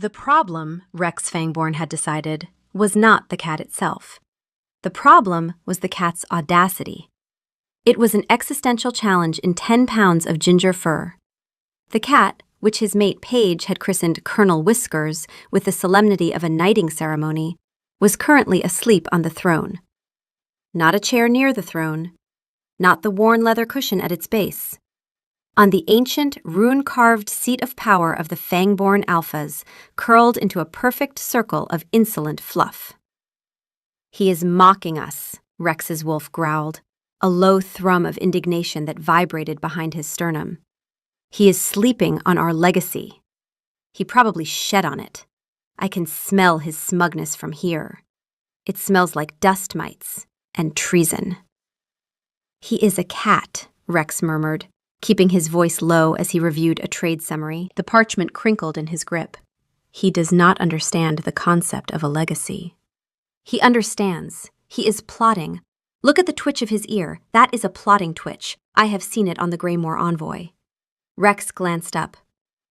The problem, Rex Fangborn had decided, was not the cat itself. The problem was the cat's audacity. It was an existential challenge in 10 pounds of ginger fur. The cat, which his mate Paige had christened Colonel Whiskers with the solemnity of a knighting ceremony, was currently asleep on the throne. Not a chair near the throne, not the worn leather cushion at its base. On the ancient, rune-carved seat of power of the Fangborn Alphas, curled into a perfect circle of insolent fluff. "He is mocking us," Rex's wolf growled, a low thrum of indignation that vibrated behind his sternum. "He is sleeping on our legacy. He probably shed on it. I can smell his smugness from here. It smells like dust mites and treason." "He is a cat," Rex murmured, keeping his voice low as he reviewed a trade summary. The parchment crinkled in his grip. "He does not understand the concept of a legacy." "He understands. He is plotting. Look at the twitch of his ear. That is a plotting twitch. I have seen it on the Greymoor Envoy." Rex glanced up.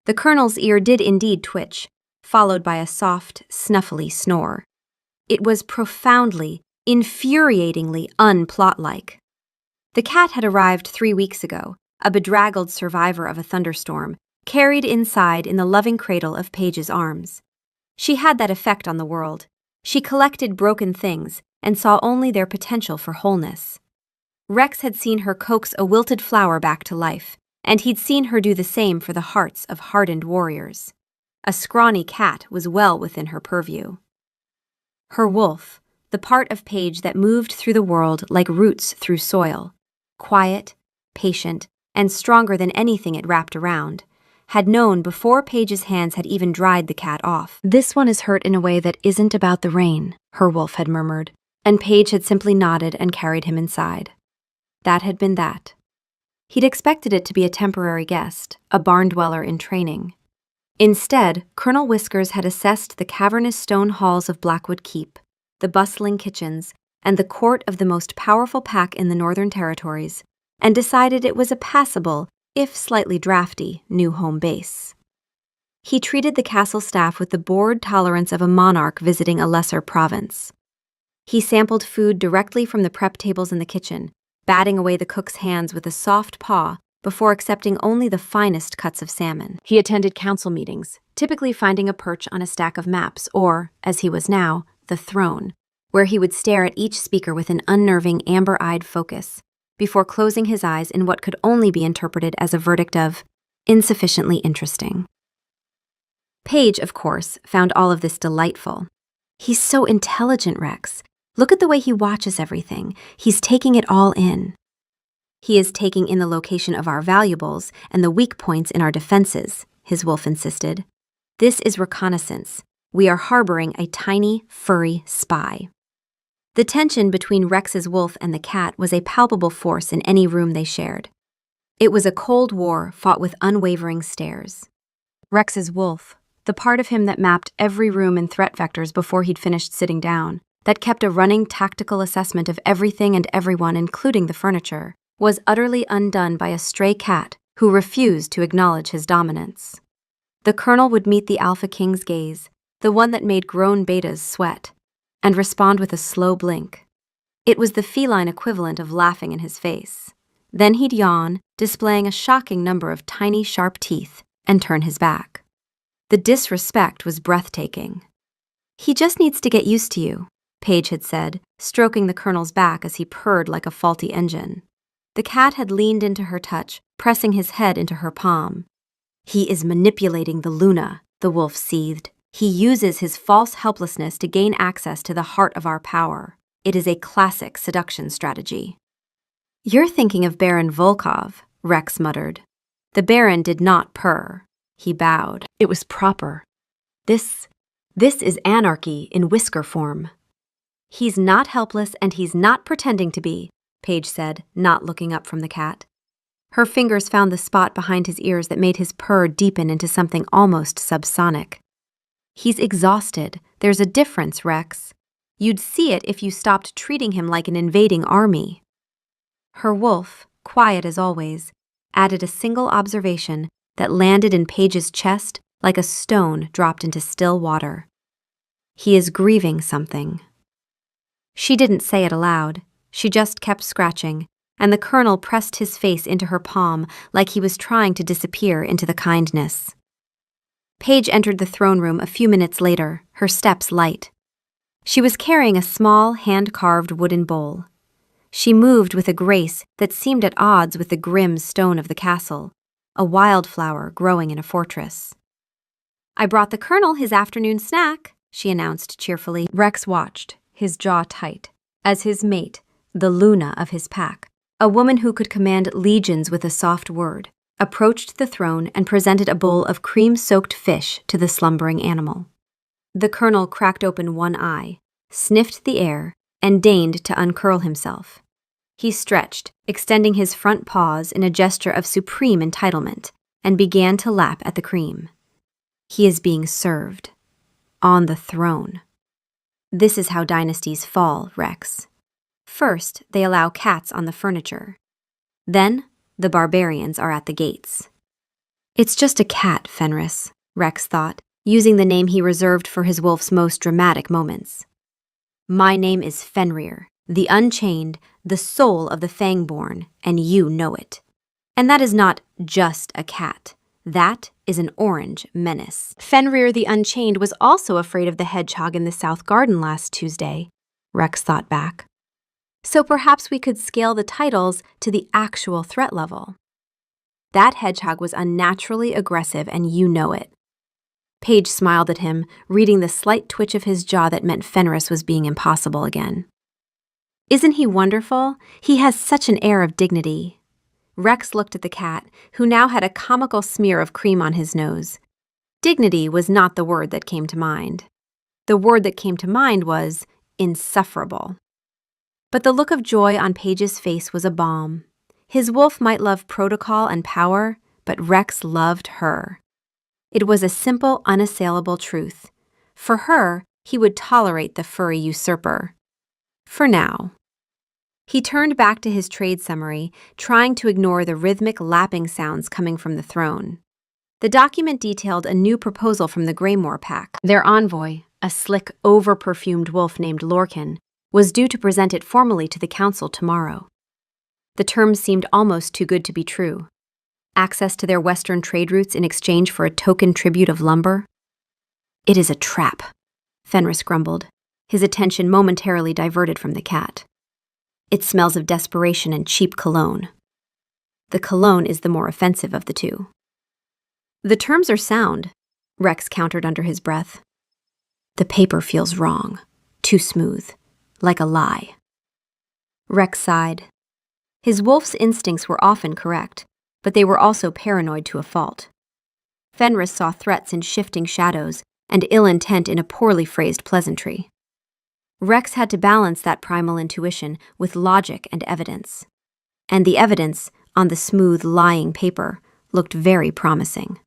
The colonel's ear did indeed twitch, followed by a soft, snuffly snore. It was profoundly, infuriatingly unplot-like. The cat had arrived 3 weeks ago, a bedraggled survivor of a thunderstorm, carried inside in the loving cradle of Paige's arms. She had that effect on the world. She collected broken things and saw only their potential for wholeness. Rex had seen her coax a wilted flower back to life, and he'd seen her do the same for the hearts of hardened warriors. A scrawny cat was well within her purview. Her wolf, the part of Paige that moved through the world like roots through soil, quiet, patient, and stronger than anything it wrapped around, had known before Paige's hands had even dried the cat off. "This one is hurt in a way that isn't about the rain," her wolf had murmured, and Paige had simply nodded and carried him inside. That had been that. He'd expected it to be a temporary guest, a barn dweller in training. Instead, Colonel Whiskers had assessed the cavernous stone halls of Blackwood Keep, the bustling kitchens, and the court of the most powerful pack in the Northern Territories, and decided it was a passable, if slightly drafty, new home base. He treated the castle staff with the bored tolerance of a monarch visiting a lesser province. He sampled food directly from the prep tables in the kitchen, batting away the cook's hands with a soft paw before accepting only the finest cuts of salmon. He attended council meetings, typically finding a perch on a stack of maps or, as he was now, the throne, where he would stare at each speaker with an unnerving amber-eyed focus, before closing his eyes in what could only be interpreted as a verdict of insufficiently interesting. Paige, of course, found all of this delightful. "He's so intelligent, Rex. Look at the way he watches everything. He's taking it all in." "He is taking in the location of our valuables and the weak points in our defenses," his wolf insisted. "This is reconnaissance. We are harboring a tiny, furry spy." The tension between Rex's wolf and the cat was a palpable force in any room they shared. It was a cold war fought with unwavering stares. Rex's wolf, the part of him that mapped every room in threat vectors before he'd finished sitting down, that kept a running tactical assessment of everything and everyone, including the furniture, was utterly undone by a stray cat who refused to acknowledge his dominance. The colonel would meet the Alpha King's gaze, the one that made grown betas sweat, and respond with a slow blink. It was the feline equivalent of laughing in his face. Then he'd yawn, displaying a shocking number of tiny, sharp teeth, and turn his back. The disrespect was breathtaking. "He just needs to get used to you," Paige had said, stroking the colonel's back as he purred like a faulty engine. The cat had leaned into her touch, pressing his head into her palm. "He is manipulating the Luna," the wolf seethed. "He uses his false helplessness to gain access to the heart of our power. It is a classic seduction strategy." "You're thinking of Baron Volkov," Rex muttered. The Baron did not purr. He bowed. It was proper. This is anarchy in whisker form." "He's not helpless and he's not pretending to be," Paige said, not looking up from the cat. Her fingers found the spot behind his ears that made his purr deepen into something almost subsonic. "He's exhausted. There's a difference, Rex. You'd see it if you stopped treating him like an invading army." Her wolf, quiet as always, added a single observation that landed in Paige's chest like a stone dropped into still water. He is grieving something. She didn't say it aloud. She just kept scratching, and the colonel pressed his face into her palm like he was trying to disappear into the kindness. Paige entered the throne room a few minutes later, her steps light. She was carrying a small, hand-carved wooden bowl. She moved with a grace that seemed at odds with the grim stone of the castle, a wildflower growing in a fortress. "I brought the colonel his afternoon snack," she announced cheerfully. Rex watched, his jaw tight, as his mate, the Luna of his pack, a woman who could command legions with a soft word, approached the throne and presented a bowl of cream-soaked fish to the slumbering animal. The colonel cracked open one eye, sniffed the air, and deigned to uncurl himself. He stretched, extending his front paws in a gesture of supreme entitlement, and began to lap at the cream. He is being served. On the throne. This is how dynasties fall, Rex. First, they allow cats on the furniture. Then, the barbarians are at the gates. It's just a cat, Fenris, Rex thought, using the name he reserved for his wolf's most dramatic moments. My name is Fenrir, the Unchained, the soul of the Fangborn, and you know it. And that is not just a cat. That is an orange menace. Fenrir the Unchained was also afraid of the hedgehog in the South Garden last Tuesday, Rex thought back. So perhaps we could scale the titles to the actual threat level. That hedgehog was unnaturally aggressive, and you know it. Paige smiled at him, reading the slight twitch of his jaw that meant Fenris was being impossible again. Isn't he wonderful? He has such an air of dignity. Rex looked at the cat, who now had a comical smear of cream on his nose. Dignity was not the word that came to mind. The word that came to mind was insufferable. But the look of joy on Paige's face was a balm. His wolf might love protocol and power, but Rex loved her. It was a simple, unassailable truth. For her, he would tolerate the furry usurper. For now. He turned back to his trade summary, trying to ignore the rhythmic lapping sounds coming from the throne. The document detailed a new proposal from the Greymore pack. Their envoy, a slick, over-perfumed wolf named Lorcan, was due to present it formally to the council tomorrow. The terms seemed almost too good to be true. Access to their western trade routes in exchange for a token tribute of lumber? It is a trap, Fenris grumbled, his attention momentarily diverted from the cat. It smells of desperation and cheap cologne. The cologne is the more offensive of the two. The terms are sound, Rex countered under his breath. The paper feels wrong, too smooth, like a lie. Rex sighed. His wolf's instincts were often correct, but they were also paranoid to a fault. Fenris saw threats in shifting shadows and ill intent in a poorly phrased pleasantry. Rex had to balance that primal intuition with logic and evidence. And the evidence, on the smooth, lying paper, looked very promising.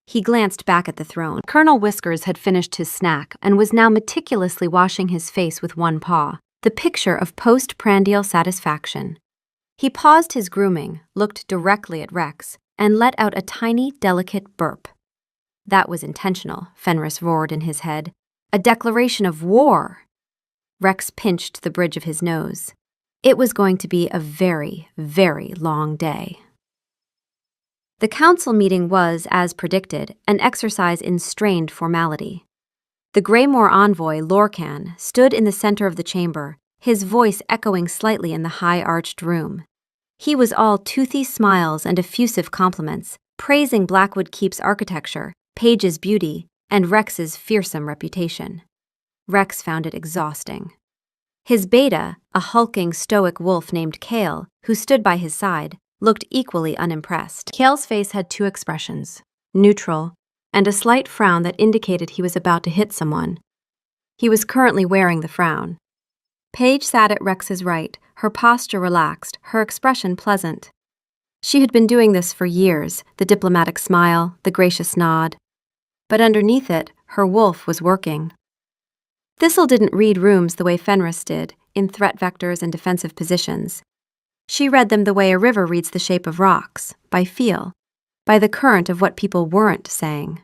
He glanced back at the throne. Colonel Whiskers had finished his snack and was now meticulously washing his face with one paw, the picture of post-prandial satisfaction. He paused his grooming, looked directly at Rex, and let out a tiny, delicate burp. That was intentional, Fenris roared in his head. A declaration of war! Rex pinched the bridge of his nose. It was going to be a very, very long day. The council meeting was, as predicted, an exercise in strained formality. The Greymore envoy, Lorcan, stood in the center of the chamber, his voice echoing slightly in the high-arched room. He was all toothy smiles and effusive compliments, praising Blackwood Keep's architecture, Paige's beauty, and Rex's fearsome reputation. Rex found it exhausting. His beta, a hulking, stoic wolf named Kale, who stood by his side, looked equally unimpressed. Kale's face had two expressions, neutral, and a slight frown that indicated he was about to hit someone. He was currently wearing the frown. Paige sat at Rex's right, her posture relaxed, her expression pleasant. She had been doing this for years, the diplomatic smile, the gracious nod. But underneath it, her wolf was working. Thistle didn't read rooms the way Fenris did, in threat vectors and defensive positions. She read them the way a river reads the shape of rocks, by feel, by the current of what people weren't saying.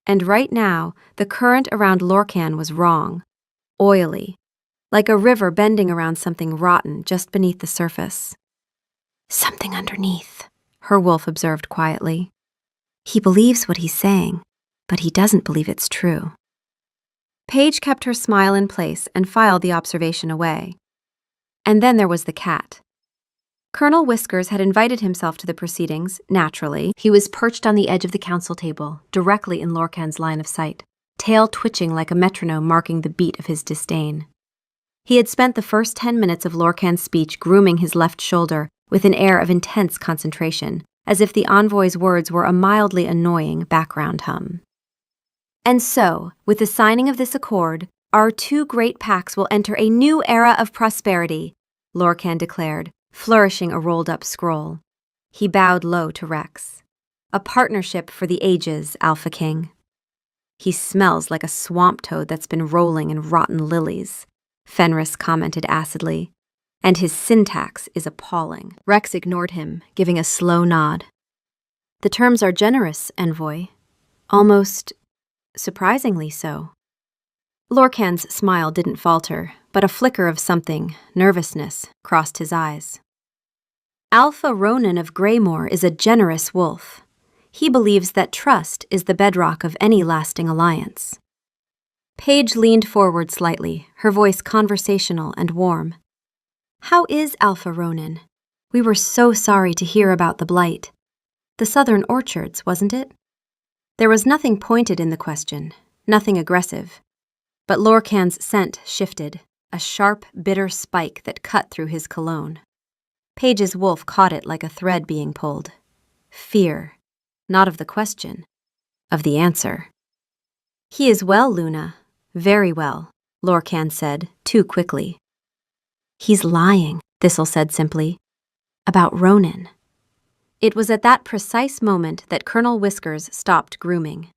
And right now, the current around Lorcan was wrong, oily, like a river bending around something rotten just beneath the surface. Something underneath, her wolf observed quietly. He believes what he's saying, but he doesn't believe it's true. Paige kept her smile in place and filed the observation away. And then there was the cat. Colonel Whiskers had invited himself to the proceedings, naturally. He was perched on the edge of the council table, directly in Lorcan's line of sight, tail twitching like a metronome marking the beat of his disdain. He had spent the first 10 minutes of Lorcan's speech grooming his left shoulder with an air of intense concentration, as if the envoy's words were a mildly annoying background hum. And so, with the signing of this accord, our two great packs will enter a new era of prosperity, Lorcan declared, flourishing a rolled-up scroll. He bowed low to Rex. A partnership for the ages, Alpha King. He smells like a swamp toad that's been rolling in rotten lilies, Fenris commented acidly, and his syntax is appalling. Rex ignored him, giving a slow nod. The terms are generous, Envoy. Almost surprisingly so. Lorcan's smile didn't falter, but a flicker of something, nervousness, crossed his eyes. Alpha Ronan of Greymore is a generous wolf. He believes that trust is the bedrock of any lasting alliance. Paige leaned forward slightly, her voice conversational and warm. How is Alpha Ronan? We were so sorry to hear about the blight. The southern orchards, wasn't it? There was nothing pointed in the question, nothing aggressive. But Lorcan's scent shifted, a sharp, bitter spike that cut through his cologne. Paige's wolf caught it like a thread being pulled. Fear, not of the question, of the answer. He is well, Luna. Very well, Lorcan said, too quickly. He's lying, Thistle said simply. About Ronan. It was at that precise moment that Colonel Whiskers stopped grooming.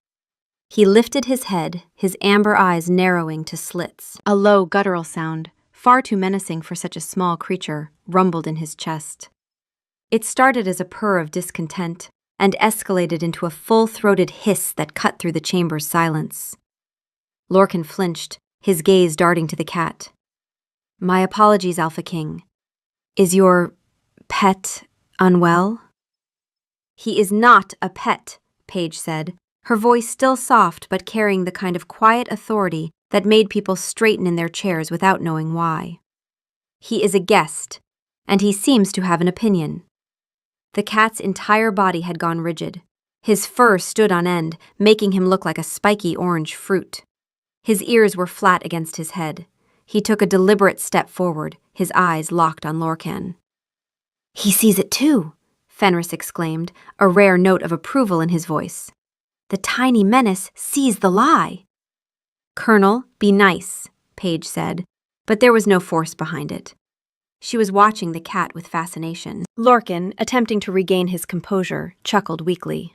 He lifted his head, his amber eyes narrowing to slits. A low guttural sound, far too menacing for such a small creature, rumbled in his chest. It started as a purr of discontent and escalated into a full-throated hiss that cut through the chamber's silence. Lorcan flinched, his gaze darting to the cat. My apologies, Alpha King. Is your pet unwell? He is not a pet, Paige said, her voice still soft but carrying the kind of quiet authority that made people straighten in their chairs without knowing why. He is a guest, and he seems to have an opinion. The cat's entire body had gone rigid. His fur stood on end, making him look like a spiky orange fruit. His ears were flat against his head. He took a deliberate step forward, his eyes locked on Lorcan. He sees it too, Fenris exclaimed, a rare note of approval in his voice. The tiny menace sees the lie. Colonel, be nice, Paige said, but there was no force behind it. She was watching the cat with fascination. Lorcan, attempting to regain his composure, chuckled weakly.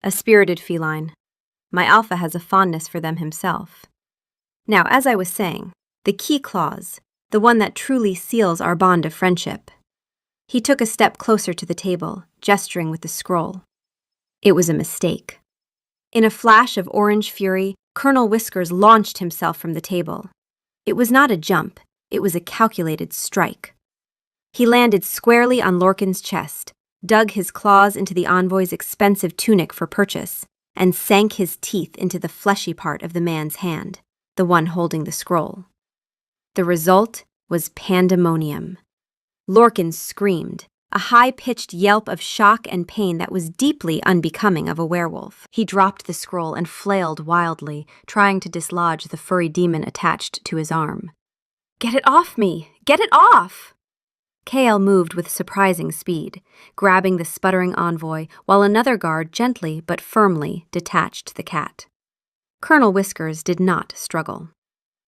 A spirited feline. My alpha has a fondness for them himself. Now, as I was saying, the key clause, the one that truly seals our bond of friendship. He took a step closer to the table, gesturing with the scroll. It was a mistake. In a flash of orange fury, Colonel Whiskers launched himself from the table. It was not a jump, it was a calculated strike. He landed squarely on Lorcan's chest, dug his claws into the envoy's expensive tunic for purchase, and sank his teeth into the fleshy part of the man's hand, the one holding the scroll. The result was pandemonium. Lorcan screamed, a high-pitched yelp of shock and pain that was deeply unbecoming of a werewolf. He dropped the scroll and flailed wildly, trying to dislodge the furry demon attached to his arm. Get it off me! Get it off! Kale moved with surprising speed, grabbing the sputtering envoy while another guard gently but firmly detached the cat. Colonel Whiskers did not struggle.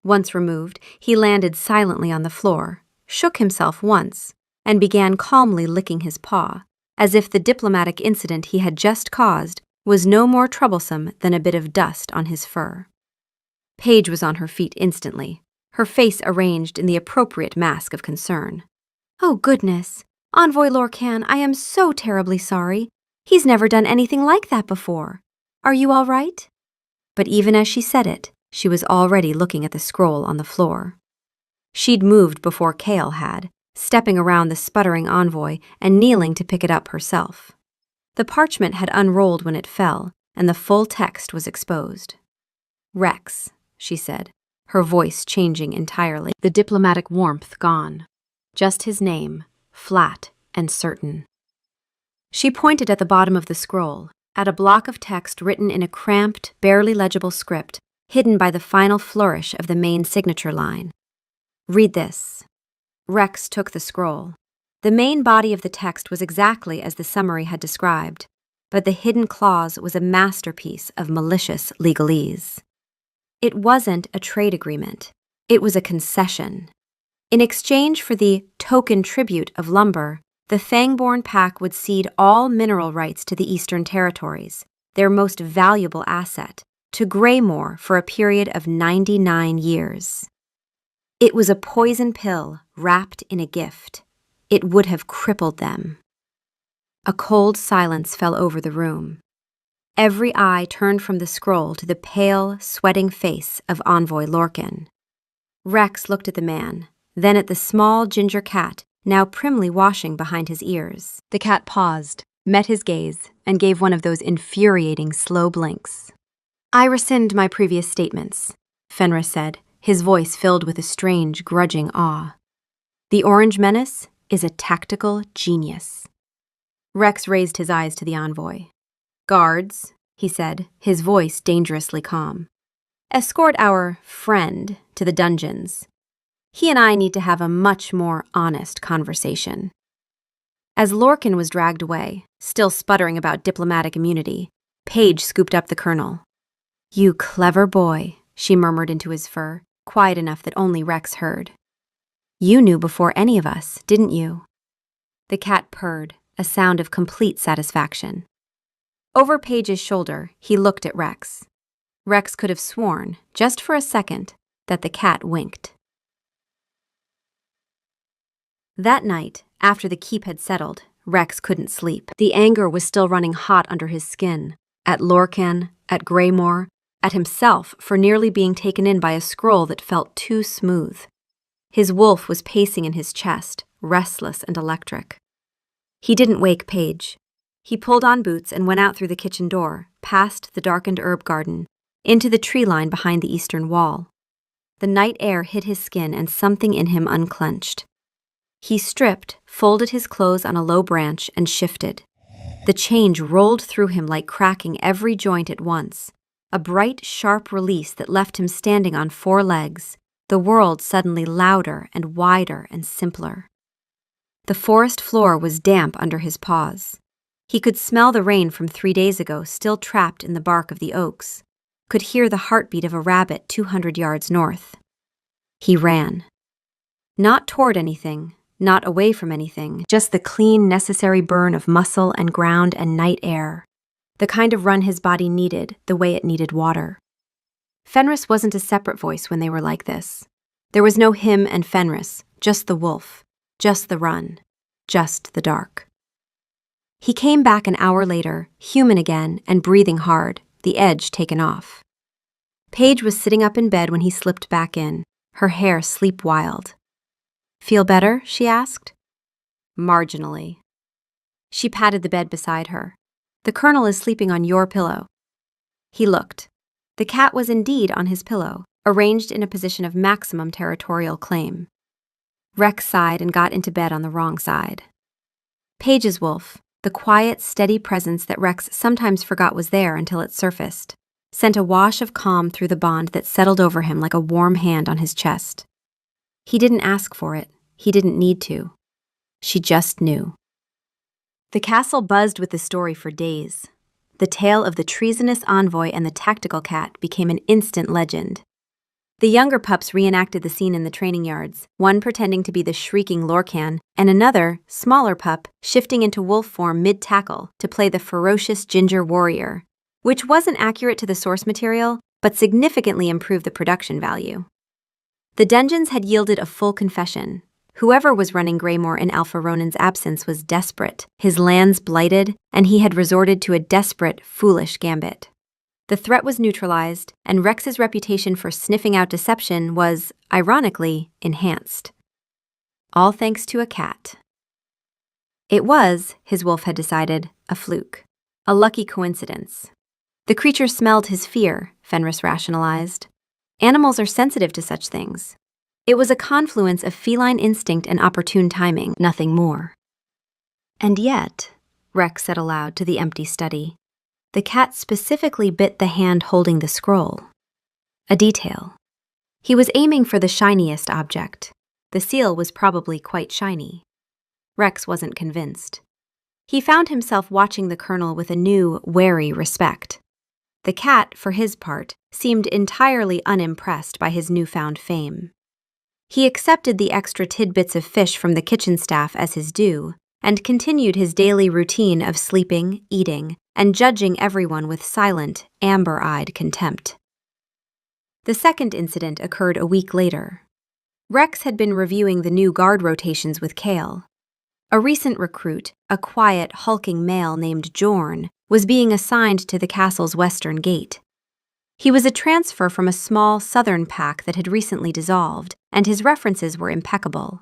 Once removed, he landed silently on the floor, shook himself once, and began calmly licking his paw, as if the diplomatic incident he had just caused was no more troublesome than a bit of dust on his fur. Paige was on her feet instantly, her face arranged in the appropriate mask of concern. Oh, goodness! Envoy Lorcan, I am so terribly sorry. He's never done anything like that before. Are you all right?" But even as she said it, she was already looking at the scroll on the floor. She'd moved before Kale had, stepping around the sputtering envoy and kneeling to pick it up herself. The parchment had unrolled when it fell, and the full text was exposed. "Rex," she said, her voice changing entirely, the diplomatic warmth gone. Just his name, flat and certain. She pointed at the bottom of the scroll, at a block of text written in a cramped, barely legible script, hidden by the final flourish of the main signature line. "Read this." Rex took the scroll. The main body of the text was exactly as the summary had described, but the hidden clause was a masterpiece of malicious legalese. It wasn't a trade agreement. It was a concession. In exchange for the token tribute of lumber, the Fangborn Pack would cede all mineral rights to the Eastern Territories, their most valuable asset, to Greymore for a period of 99 years. It was a poison pill wrapped in a gift. It would have crippled them. A cold silence fell over the room. Every eye turned from the scroll to the pale, sweating face of Envoy Lorcan. Rex looked at the man, then at the small ginger cat, now primly washing behind his ears. The cat paused, met his gaze, and gave one of those infuriating slow blinks. "I rescind my previous statements," Fenris said, his voice filled with a strange, grudging awe. "The Orange Menace is a tactical genius." Rex raised his eyes to the envoy. "Guards," he said, his voice dangerously calm. "Escort our friend to the dungeons. He and I need to have a much more honest conversation." As Lorcan was dragged away, still sputtering about diplomatic immunity, Paige scooped up the colonel. "You clever boy," she murmured into his fur, quiet enough that only Rex heard. "You knew before any of us, didn't you?" The cat purred, a sound of complete satisfaction. Over Paige's shoulder, he looked at Rex. Rex could have sworn, just for a second, that the cat winked. That night, after the keep had settled, Rex couldn't sleep. The anger was still running hot under his skin, at Lorcan, at Greymore, at himself for nearly being taken in by a scroll that felt too smooth. His wolf was pacing in his chest, restless and electric. He didn't wake Paige. He pulled on boots and went out through the kitchen door, past the darkened herb garden, into the tree line behind the eastern wall. The night air hit his skin and something in him unclenched. He stripped, folded his clothes on a low branch, and shifted. The change rolled through him like cracking every joint at once, a bright, sharp release that left him standing on 4 legs, the world suddenly louder and wider and simpler. The forest floor was damp under his paws. He could smell the rain from 3 days ago still trapped in the bark of the oaks, could hear the heartbeat of a rabbit 200 yards north. He ran. Not toward anything, not away from anything, just the clean, necessary burn of muscle and ground and night air, the kind of run his body needed the way it needed water. Fenris wasn't a separate voice when they were like this. There was no him and Fenris, just the wolf, just the run, just the dark. He came back an hour later, human again and breathing hard, the edge taken off. Paige was sitting up in bed when he slipped back in, her hair sleep-wild. "Feel better?" she asked. "Marginally." She patted the bed beside her. "The colonel is sleeping on your pillow." He looked. The cat was indeed on his pillow, arranged in a position of maximum territorial claim. Rex sighed and got into bed on the wrong side. Paige's wolf, the quiet, steady presence that Rex sometimes forgot was there until it surfaced, sent a wash of calm through the bond that settled over him like a warm hand on his chest. He didn't ask for it. He didn't need to. She just knew. The castle buzzed with the story for days. The tale of the treasonous envoy and the tactical cat became an instant legend. The younger pups reenacted the scene in the training yards, one pretending to be the shrieking Lorcan, and another, smaller pup, shifting into wolf form mid-tackle to play the ferocious ginger warrior, which wasn't accurate to the source material, but significantly improved the production value. The dungeons had yielded a full confession. Whoever was running Greymore in Alpha Ronan's absence was desperate, his lands blighted, and he had resorted to a desperate, foolish gambit. The threat was neutralized, and Rex's reputation for sniffing out deception was, ironically, enhanced. All thanks to a cat. It was, his wolf had decided, a fluke. A lucky coincidence. The creature smelled his fear, Fenris rationalized. Animals are sensitive to such things. It was a confluence of feline instinct and opportune timing, nothing more. And yet, Rex said aloud to the empty study, the cat specifically bit the hand holding the scroll. A detail. He was aiming for the shiniest object. The seal was probably quite shiny. Rex wasn't convinced. He found himself watching the colonel with a new, wary respect. The cat, for his part, seemed entirely unimpressed by his newfound fame. He accepted the extra tidbits of fish from the kitchen staff as his due, and continued his daily routine of sleeping, eating, and judging everyone with silent, amber-eyed contempt. The second incident occurred a week later. Rex had been reviewing the new guard rotations with Kale. A recent recruit, a quiet, hulking male named Jorn, was being assigned to the castle's western gate. He was a transfer from a small southern pack that had recently dissolved, and his references were impeccable.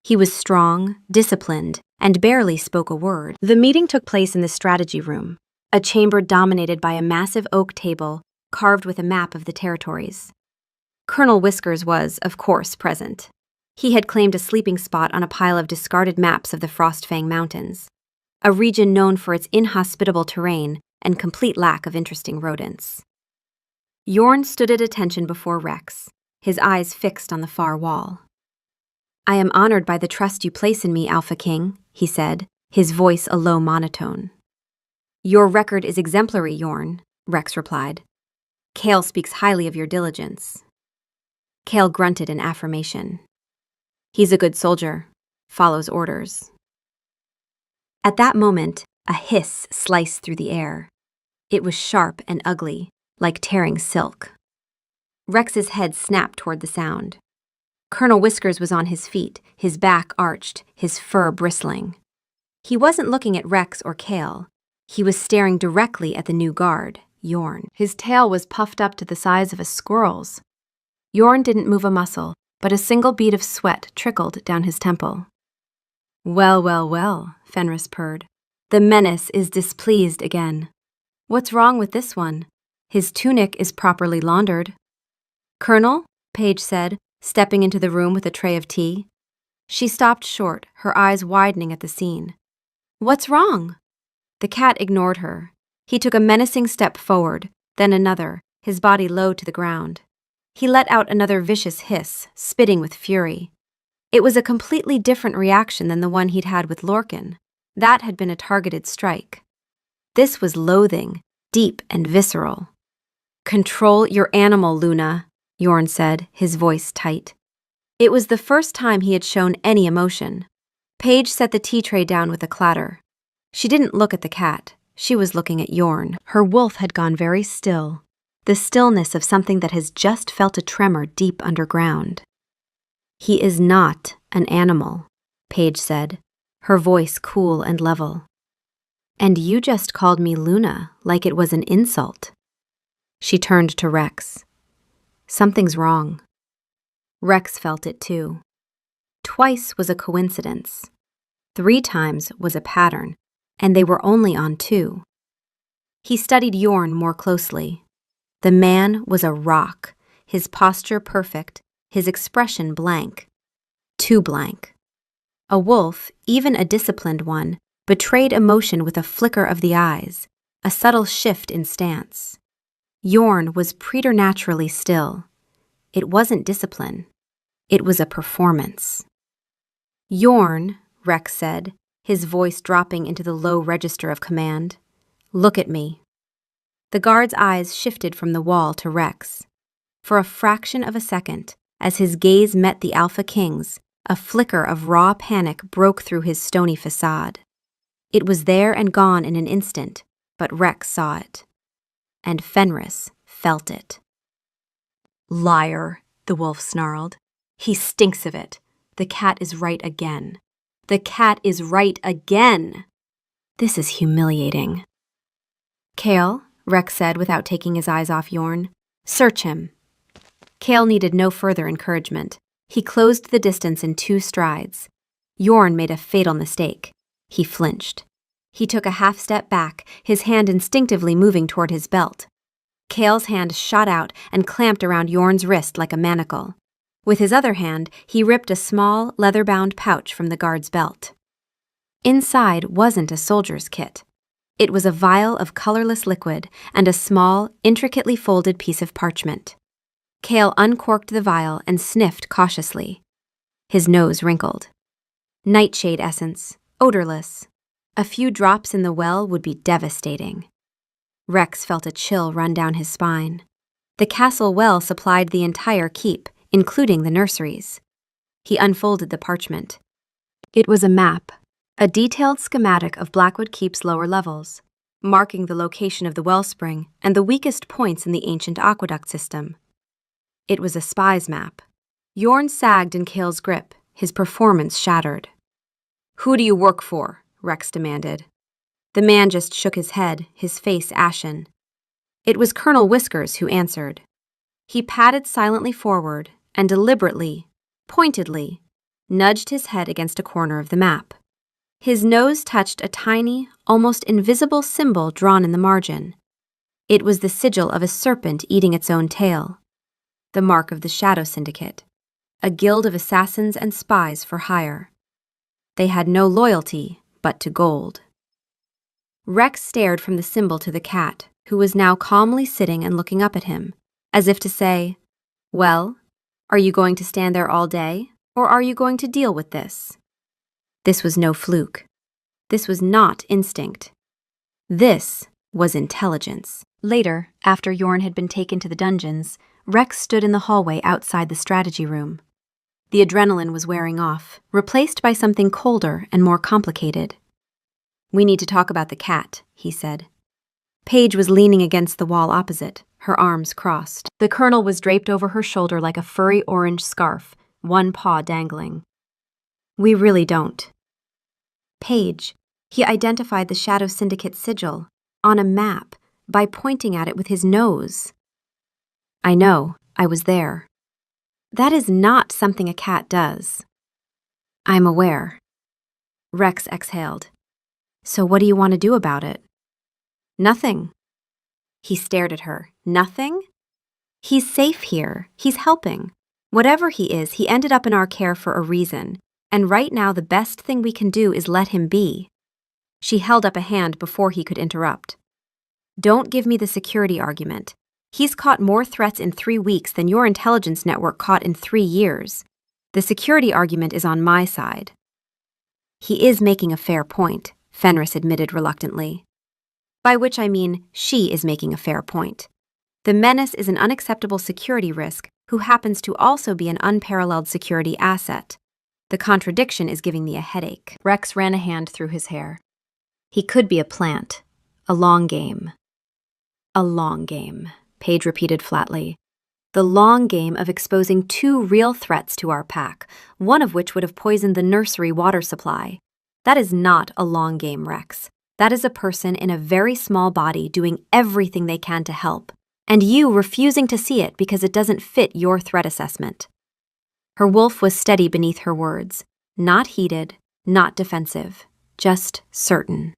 He was strong, disciplined, and barely spoke a word. The meeting took place in the strategy room, a chamber dominated by a massive oak table carved with a map of the territories. Colonel Whiskers was, of course, present. He had claimed a sleeping spot on a pile of discarded maps of the Frostfang Mountains, a region known for its inhospitable terrain and complete lack of interesting rodents. Yorn stood at attention before Rex, his eyes fixed on the far wall. "I am honored by the trust you place in me, Alpha King," he said, his voice a low monotone. "Your record is exemplary, Yorn," Rex replied. "Kale speaks highly of your diligence." Kale grunted in affirmation. "He's a good soldier, follows orders." At that moment, a hiss sliced through the air. It was sharp and ugly, like tearing silk. Rex's head snapped toward the sound. Colonel Whiskers was on his feet, his back arched, his fur bristling. He wasn't looking at Rex or Kale. He was staring directly at the new guard, Yorn. His tail was puffed up to the size of a squirrel's. Yorn didn't move a muscle, but a single bead of sweat trickled down his temple. "Well, well, well," Fenris purred. "The menace is displeased again. What's wrong with this one? His tunic is properly laundered." "Colonel," Paige said, stepping into the room with a tray of tea. She stopped short, her eyes widening at the scene. "What's wrong?" The cat ignored her. He took a menacing step forward, then another, his body low to the ground. He let out another vicious hiss, spitting with fury. It was a completely different reaction than the one he'd had with Lorcan. That had been a targeted strike. This was loathing, deep and visceral. "Control your animal, Luna," Yorn said, his voice tight. It was the first time he had shown any emotion. Paige set the tea tray down with a clatter. She didn't look at the cat. She was looking at Yorn. Her wolf had gone very still. The stillness of something that has just felt a tremor deep underground. "He is not an animal," Paige said, her voice cool and level. "And you just called me Luna like it was an insult." She turned to Rex. "Something's wrong." Rex felt it too. Twice was a coincidence. 3 times was a pattern, and they were only on 2. He studied Yorn more closely. The man was a rock, his posture perfect, his expression blank. Too blank. A wolf, even a disciplined one, betrayed emotion with a flicker of the eyes, a subtle shift in stance. Yorn was preternaturally still. It wasn't discipline. It was a performance. "Yorn," Rex said, his voice dropping into the low register of command, "look at me." The guard's eyes shifted from the wall to Rex. For a fraction of a second, as his gaze met the Alpha King's, a flicker of raw panic broke through his stony facade. It was there and gone in an instant, but Rex saw it. And Fenris felt it. "Liar," the wolf snarled. "He stinks of it. The cat is right again. The cat is right again. This is humiliating. Kale, Rex said without taking his eyes off Yorn. Search him. Kale needed no further encouragement. He closed the distance in 2 strides. Yorn made a fatal mistake. He flinched. He took a half step back, his hand instinctively moving toward his belt. Kale's hand shot out and clamped around Yorn's wrist like a manacle. With his other hand, he ripped a small, leather-bound pouch from the guard's belt. Inside wasn't a soldier's kit. It was a vial of colorless liquid and a small, intricately folded piece of parchment. Kale uncorked the vial and sniffed cautiously. His nose wrinkled. Nightshade essence, odorless. A few drops in the well would be devastating. Rex felt a chill run down his spine. The castle well supplied the entire keep, including the nurseries. He unfolded the parchment. It was a map, a detailed schematic of Blackwood Keep's lower levels, marking the location of the wellspring and the weakest points in the ancient aqueduct system. It was a spy's map. Yorn sagged in Kale's grip, his performance shattered. "Who do you work for?" Rex demanded. The man just shook his head, his face ashen. It was Colonel Whiskers who answered. He padded silently forward and deliberately, pointedly, nudged his head against a corner of the map. His nose touched a tiny, almost invisible symbol drawn in the margin. It was the sigil of a serpent eating its own tail. The mark of the Shadow Syndicate, a guild of assassins and spies for hire. They had no loyalty but to gold. Rex stared from the symbol to the cat, who was now calmly sitting and looking up at him, as if to say, "Well, are you going to stand there all day, or are you going to deal with this?" This was no fluke. This was not instinct. This was intelligence. Later, after Yorn had been taken to the dungeons, Rex stood in the hallway outside the strategy room. The adrenaline was wearing off, replaced by something colder and more complicated. "We need to talk about the cat," he said. Paige was leaning against the wall opposite, her arms crossed. The colonel was draped over her shoulder like a furry orange scarf, one paw dangling. "We really don't." Paige, he identified the Shadow Syndicate sigil, on a map, by pointing at it with his nose. "I know, I was there. That is not something a cat does." "I'm aware." Rex exhaled. "So what do you want to do about it?" "Nothing." He stared at her. "Nothing?" "He's safe here. He's helping. Whatever he is, he ended up in our care for a reason, and right now the best thing we can do is let him be." She held up a hand before he could interrupt. "Don't give me the security argument. He's caught more threats in 3 weeks than your intelligence network caught in 3 years. The security argument is on my side." "He is making a fair point," Fenris admitted reluctantly. "By which I mean she is making a fair point. The menace is an unacceptable security risk who happens to also be an unparalleled security asset. The contradiction is giving me a headache." Rex ran a hand through his hair. "He could be a plant. A long game." "A long game," Paige repeated flatly. "The long game of exposing 2 real threats to our pack, one of which would have poisoned the nursery water supply. That is not a long game, Rex. That is a person in a very small body doing everything they can to help, and you refusing to see it because it doesn't fit your threat assessment." Her wolf was steady beneath her words, not heated, not defensive, just certain.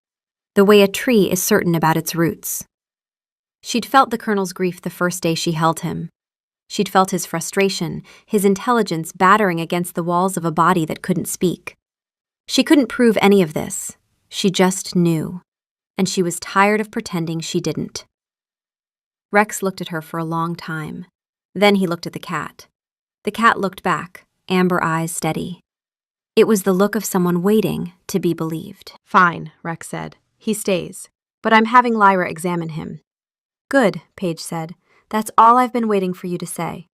The way a tree is certain about its roots. She'd felt the colonel's grief the first day she held him. She'd felt his frustration, his intelligence battering against the walls of a body that couldn't speak. She couldn't prove any of this. She just knew. And she was tired of pretending she didn't. Rex looked at her for a long time. Then he looked at the cat. The cat looked back, amber eyes steady. It was the look of someone waiting to be believed. "Fine," Rex said. "He stays. But I'm having Lyra examine him." "Good," Paige said. "That's all I've been waiting for you to say."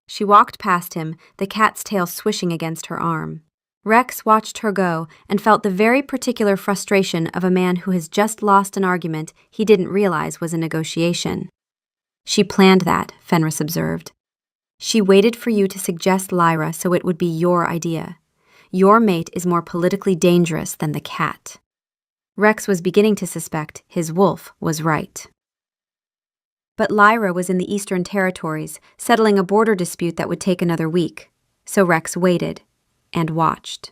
She walked past him, the cat's tail swishing against her arm. Rex watched her go and felt the very particular frustration of a man who has just lost an argument he didn't realize was a negotiation. "She planned that," Fenris observed. "She waited for you to suggest Lyra so it would be your idea. Your mate is more politically dangerous than the cat. Rex was beginning to suspect his wolf was right. But Lyra was in the Eastern Territories, settling a border dispute that would take another week. So Rex waited and watched.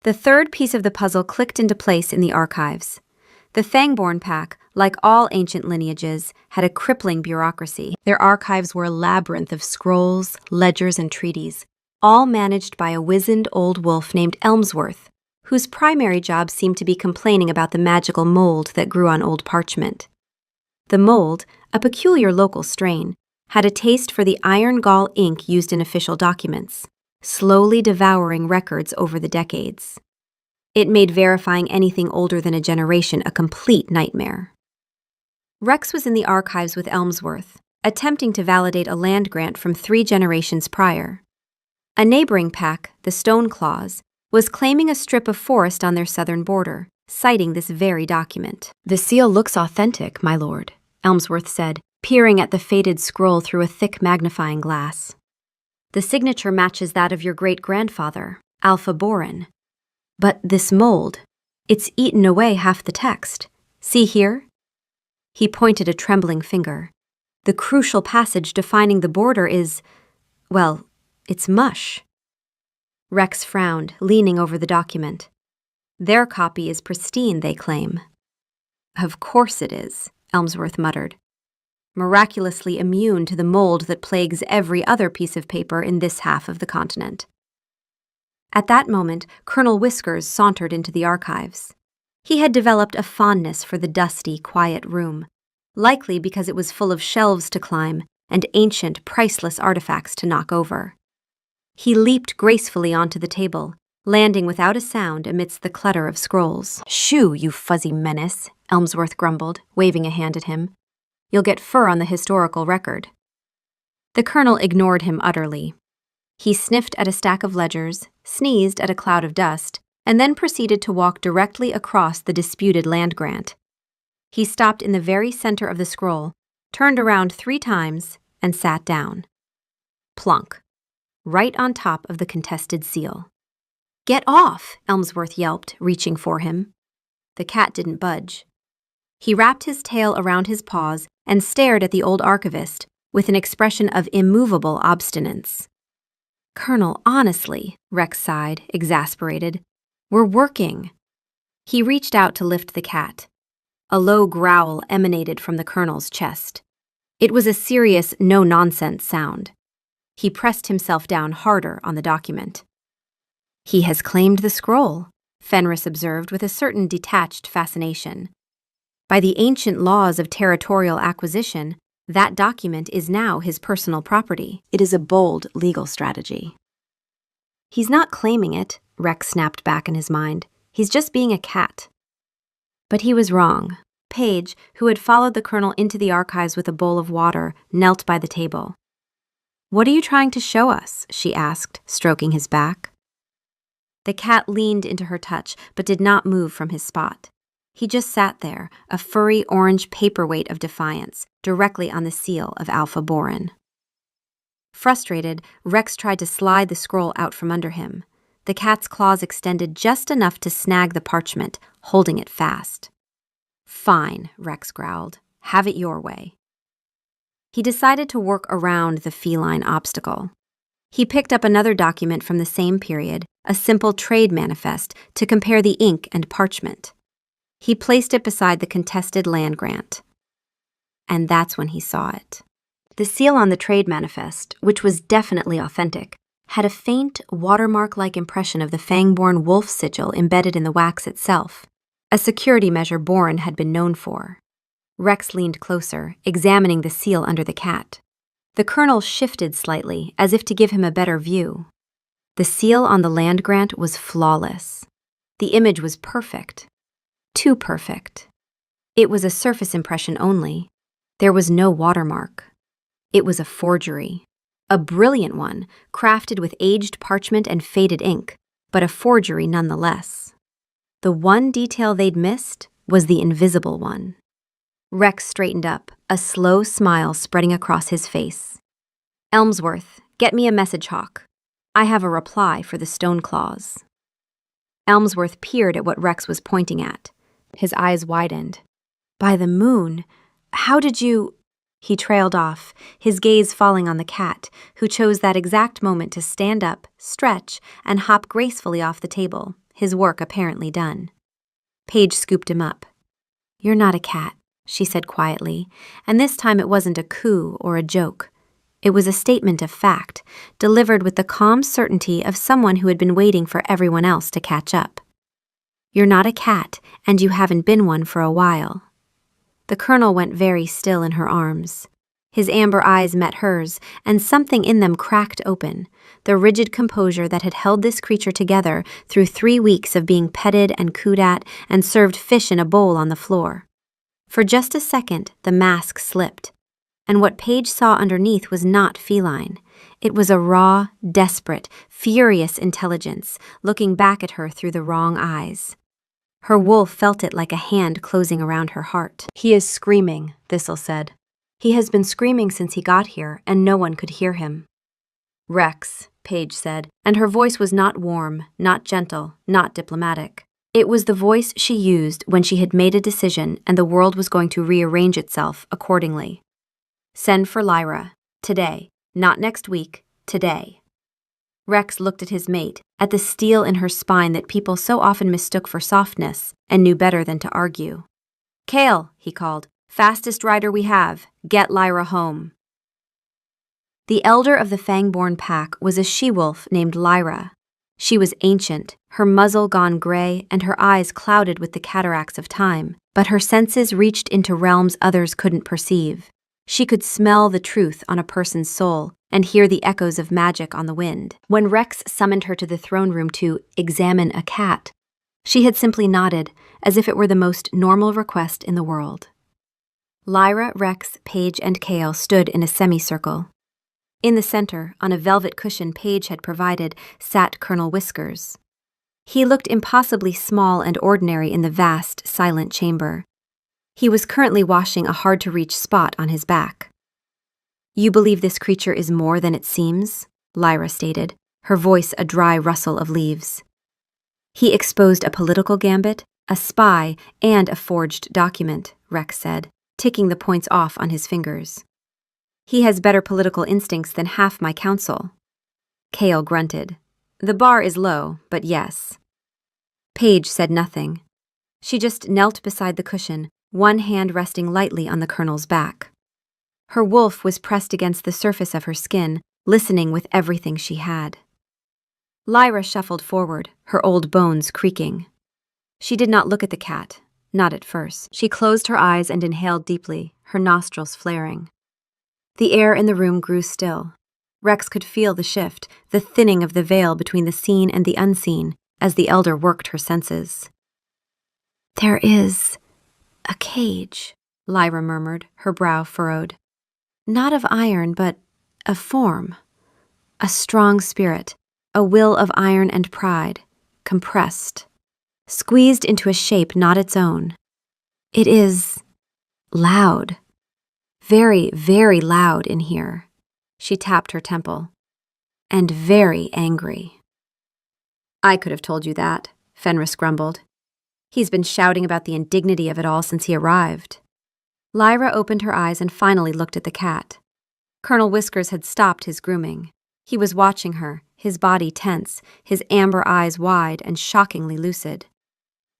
The third piece of the puzzle clicked into place in the archives. The Fangborn pack, like all ancient lineages, had a crippling bureaucracy. Their archives were a labyrinth of scrolls, ledgers, and treaties, all managed by a wizened old wolf named Elmsworth, whose primary job seemed to be complaining about the magical mold that grew on old parchment. The mold, a peculiar local strain, had a taste for the iron gall ink used in official documents, slowly devouring records over the decades. It made verifying anything older than a generation a complete nightmare. Rex was in the archives with Elmsworth, attempting to validate a land grant from 3 generations prior. A neighboring pack, the Stoneclaws, was claiming a strip of forest on their southern border, citing this very document. "The seal looks authentic, my lord," Elmsworth said, peering at the faded scroll through a thick magnifying glass. "The signature matches that of your great-grandfather, Alpha Borin. But this mold, it's eaten away half the text. See here?" He pointed a trembling finger. "The crucial passage defining the border is, well, it's mush." Rex frowned, leaning over the document. "Their copy is pristine, they claim." "Of course it is," Elmsworth muttered. "Miraculously immune to the mold that plagues every other piece of paper in this half of the continent." At that moment, Colonel Whiskers sauntered into the archives. He had developed a fondness for the dusty, quiet room, likely because it was full of shelves to climb and ancient, priceless artifacts to knock over. He leaped gracefully onto the table, landing without a sound amidst the clutter of scrolls. "Shoo, you fuzzy menace," Elmsworth grumbled, waving a hand at him. "You'll get fur on the historical record." The colonel ignored him utterly. He sniffed at a stack of ledgers, sneezed at a cloud of dust, and then proceeded to walk directly across the disputed land grant. He stopped in the very center of the scroll, turned around 3 times, and sat down. Plunk. Right on top of the contested seal. "Get off!" Elmsworth yelped, reaching for him. The cat didn't budge. He wrapped his tail around his paws and stared at the old archivist with an expression of immovable obstinance. "Colonel, honestly," Rex sighed, exasperated. "We're working." He reached out to lift the cat. A low growl emanated from the colonel's chest. It was a serious, no-nonsense sound. He pressed himself down harder on the document. "He has claimed the scroll," Fenris observed with a certain detached fascination. "By the ancient laws of territorial acquisition, that document is now his personal property. It is a bold legal strategy." "He's not claiming it," Rex snapped back in his mind. "He's just being a cat." But he was wrong. Paige, who had followed the colonel into the archives with a bowl of water, knelt by the table. "What are you trying to show us?" she asked, stroking his back. The cat leaned into her touch, but did not move from his spot. He just sat there, a furry orange paperweight of defiance, directly on the seal of Alpha Borin. Frustrated, Rex tried to slide the scroll out from under him. The cat's claws extended just enough to snag the parchment, holding it fast. "Fine," Rex growled. "Have it your way." He decided to work around the feline obstacle. He picked up another document from the same period, a simple trade manifest to compare the ink and parchment. He placed it beside the contested land grant. And that's when he saw it. The seal on the trade manifest, which was definitely authentic, had a faint, watermark-like impression of the Fangborn wolf sigil embedded in the wax itself, a security measure Borin had been known for. Rex leaned closer, examining the seal under the cat. The colonel shifted slightly, as if to give him a better view. The seal on the land grant was flawless. The image was perfect. Too perfect. It was a surface impression only. There was no watermark. It was a forgery. A brilliant one, crafted with aged parchment and faded ink, but a forgery nonetheless. The one detail they'd missed was the invisible one. Rex straightened up, a slow smile spreading across his face. "Elmsworth, get me a message hawk. I have a reply for the Stoneclaws." Elmsworth peered at what Rex was pointing at. His eyes widened. By the moon, how did you… He trailed off, his gaze falling on the cat, who chose that exact moment to stand up, stretch, and hop gracefully off the table, his work apparently done. Paige scooped him up. "You're not a cat," she said quietly, and this time it wasn't a coup or a joke. It was a statement of fact, delivered with the calm certainty of someone who had been waiting for everyone else to catch up. "You're not a cat, and you haven't been one for a while." The colonel went very still in her arms. His amber eyes met hers, and something in them cracked open, the rigid composure that had held this creature together through 3 weeks of being petted and cooed at and served fish in a bowl on the floor. For just a second, the mask slipped, and what Paige saw underneath was not feline. It was a raw, desperate, furious intelligence looking back at her through the wrong eyes. Her wolf felt it like a hand closing around her heart. "He is screaming," Thistle said. "He has been screaming since he got here, and no one could hear him." "Rex," Paige said, and her voice was not warm, not gentle, not diplomatic. It was the voice she used when she had made a decision and the world was going to rearrange itself accordingly. "Send for Lyra. Today. Not next week. Today." Rex looked at his mate, at the steel in her spine that people so often mistook for softness, and knew better than to argue. "Kale," he called, "fastest rider we have. Get Lyra home." The elder of the Fangborn pack was a she-wolf named Lyra. She was ancient, her muzzle gone gray and her eyes clouded with the cataracts of time, but her senses reached into realms others couldn't perceive. She could smell the truth on a person's soul and hear the echoes of magic on the wind. When Rex summoned her to the throne room to examine a cat, she had simply nodded, as if it were the most normal request in the world. Lyra, Rex, Paige, and Kale stood in a semicircle. In the center, on a velvet cushion Paige had provided, sat Colonel Whiskers. He looked impossibly small and ordinary in the vast, silent chamber. He was currently washing a hard-to-reach spot on his back. "You believe this creature is more than it seems?" Lyra stated, her voice a dry rustle of leaves. "He exposed a political gambit, a spy, and a forged document," Rex said, ticking the points off on his fingers. "He has better political instincts than half my council." Kale grunted. "The bar is low, but yes." Paige said nothing. She just knelt beside the cushion, one hand resting lightly on the colonel's back. Her wolf was pressed against the surface of her skin, listening with everything she had. Lyra shuffled forward, her old bones creaking. She did not look at the cat, not at first. She closed her eyes and inhaled deeply, her nostrils flaring. The air in the room grew still. Rex could feel the shift, the thinning of the veil between the seen and the unseen, as the elder worked her senses. "There is a cage," Lyra murmured, her brow furrowed. "Not of iron, but of form. A strong spirit, a will of iron and pride, compressed, squeezed into a shape not its own. It is loud. Very, very loud in here." She tapped her temple. "And very angry." "I could have told you that," Fenris grumbled. "He's been shouting about the indignity of it all since he arrived." Lyra opened her eyes and finally looked at the cat. Colonel Whiskers had stopped his grooming. He was watching her, his body tense, his amber eyes wide and shockingly lucid.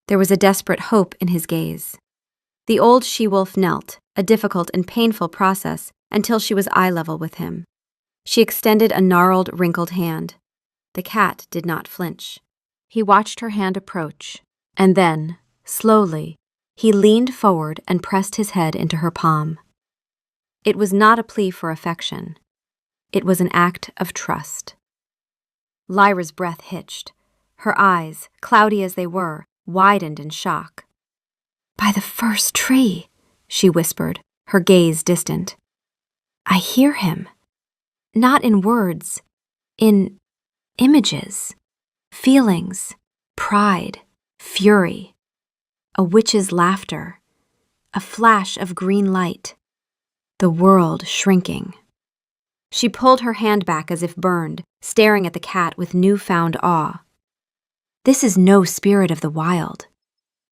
There was a desperate hope in his gaze. The old she-wolf knelt, a difficult and painful process, until she was eye level with him. She extended a gnarled, wrinkled hand. The cat did not flinch. He watched her hand approach, and then, slowly, he leaned forward and pressed his head into her palm. It was not a plea for affection. It was an act of trust. Lyra's breath hitched. Her eyes, cloudy as they were, widened in shock. "By the first tree," she whispered, her gaze distant. "I hear him. Not in words, in images, feelings, pride, fury. A witch's laughter, a flash of green light, the world shrinking." She pulled her hand back as if burned, staring at the cat with newfound awe. This is no spirit of the wild.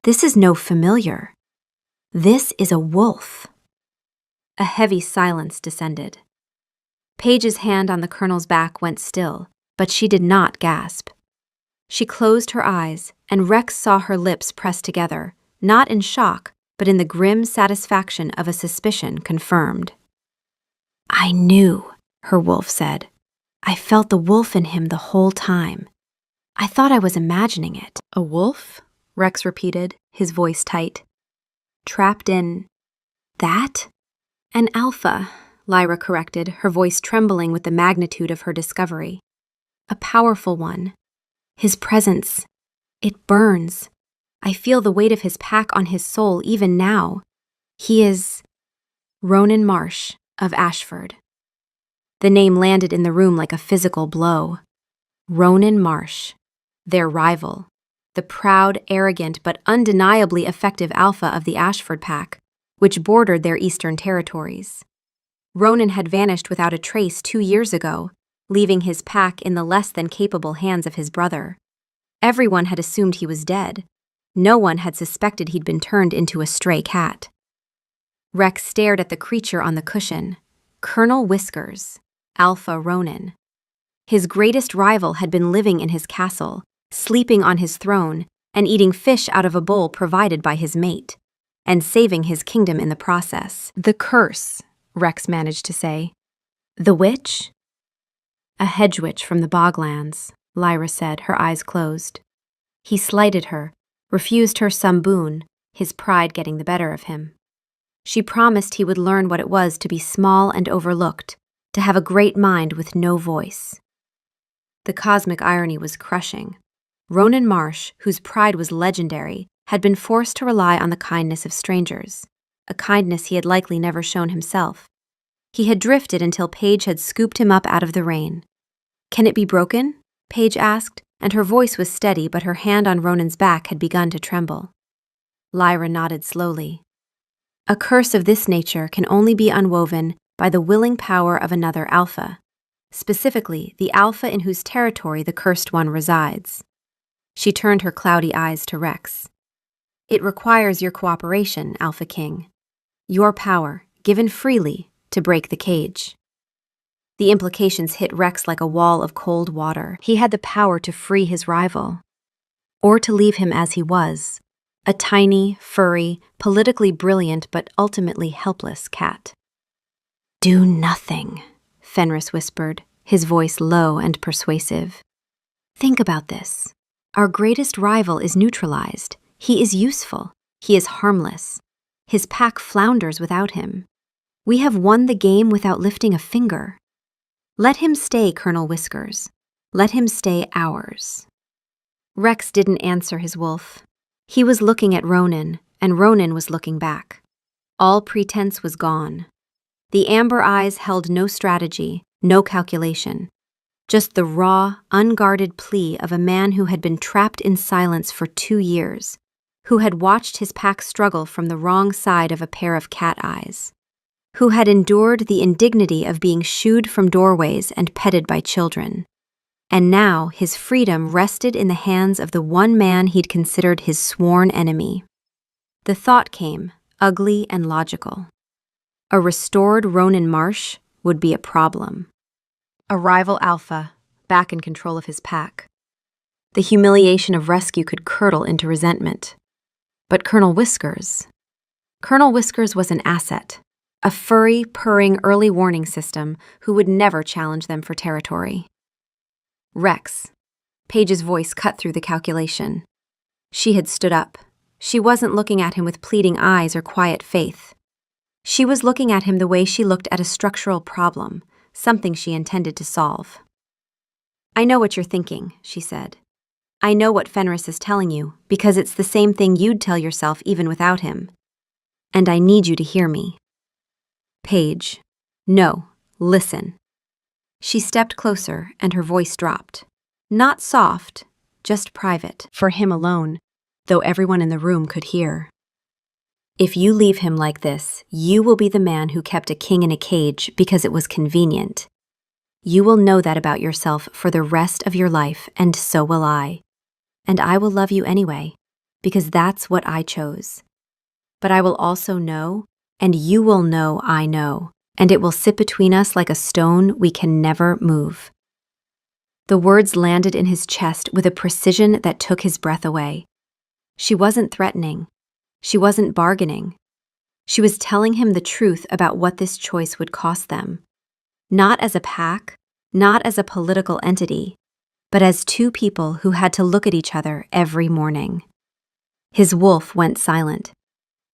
This is no familiar. This is a wolf. A heavy silence descended. Paige's hand on the colonel's back went still, but she did not gasp. She closed her eyes, and Rex saw her lips press together, not in shock, but in the grim satisfaction of a suspicion confirmed. "I knew," her wolf said. "I felt the wolf in him the whole time. I thought I was imagining it." "A wolf?" Rex repeated, his voice tight. "Trapped in that?" "An alpha," Lyra corrected, her voice trembling with the magnitude of her discovery. "A powerful one. His presence, it burns. I feel the weight of his pack on his soul even now. He is Ronan Marsh of Ashford." The name landed in the room like a physical blow. Ronan Marsh, their rival, the proud, arrogant, but undeniably effective alpha of the Ashford pack, which bordered their eastern territories. Ronan had vanished without a trace 2 years ago, leaving his pack in the less than capable hands of his brother. Everyone had assumed he was dead. No one had suspected he'd been turned into a stray cat. Rex stared at the creature on the cushion. Colonel Whiskers, Alpha Ronan. His greatest rival had been living in his castle, sleeping on his throne, and eating fish out of a bowl provided by his mate, and saving his kingdom in the process. "The curse," Rex managed to say. "The witch?" "A hedge witch from the boglands," Lyra said, her eyes closed. He slighted her, refused her some boon, his pride getting the better of him. She promised he would learn what it was to be small and overlooked, to have a great mind with no voice. The cosmic irony was crushing. Ronan Marsh, whose pride was legendary, had been forced to rely on the kindness of strangers, a kindness he had likely never shown himself. He had drifted until Paige had scooped him up out of the rain. "Can it be broken?" Paige asked, and her voice was steady, but her hand on Ronan's back had begun to tremble. Lyra nodded slowly. "A curse of this nature can only be unwoven by the willing power of another alpha, specifically the alpha in whose territory the cursed one resides." She turned her cloudy eyes to Rex. "It requires your cooperation, Alpha King. Your power, given freely, to break the cage." The implications hit Rex like a wall of cold water. He had the power to free his rival, or to leave him as he was, a tiny, furry, politically brilliant but ultimately helpless cat. "Do nothing," Fenris whispered, his voice low and persuasive. "Think about this. Our greatest rival is neutralized. He is useful. He is harmless. His pack flounders without him. We have won the game without lifting a finger. Let him stay, Colonel Whiskers. Let him stay ours." Rex didn't answer his wolf. He was looking at Ronan, and Ronan was looking back. All pretense was gone. The amber eyes held no strategy, no calculation. Just the raw, unguarded plea of a man who had been trapped in silence for 2 years, who had watched his pack struggle from the wrong side of a pair of cat eyes, who had endured the indignity of being shooed from doorways and petted by children. And now his freedom rested in the hands of the one man he'd considered his sworn enemy. The thought came, ugly and logical. A restored Ronan Marsh would be a problem. A rival alpha, back in control of his pack. The humiliation of rescue could curdle into resentment. But Colonel Whiskers was an asset, a furry, purring early warning system who would never challenge them for territory. "Rex." Paige's voice cut through the calculation. She had stood up. She wasn't looking at him with pleading eyes or quiet faith. She was looking at him the way she looked at a structural problem, something she intended to solve. "I know what you're thinking," she said. "I know what Fenris is telling you, because it's the same thing you'd tell yourself even without him. And I need you to hear me." "Paige, no, listen." She stepped closer, and her voice dropped. Not soft, just private, for him alone, though everyone in the room could hear. "If you leave him like this, you will be the man who kept a king in a cage because it was convenient. You will know that about yourself for the rest of your life, and so will I. and I will love you anyway, because that's what I chose. But I will also know, and you will know I know, and it will sit between us like a stone we can never move." The words landed in his chest with a precision that took his breath away. She wasn't threatening. She wasn't bargaining. She was telling him the truth about what this choice would cost them. Not as a pack, not as a political entity, but as two people who had to look at each other every morning. His wolf went silent.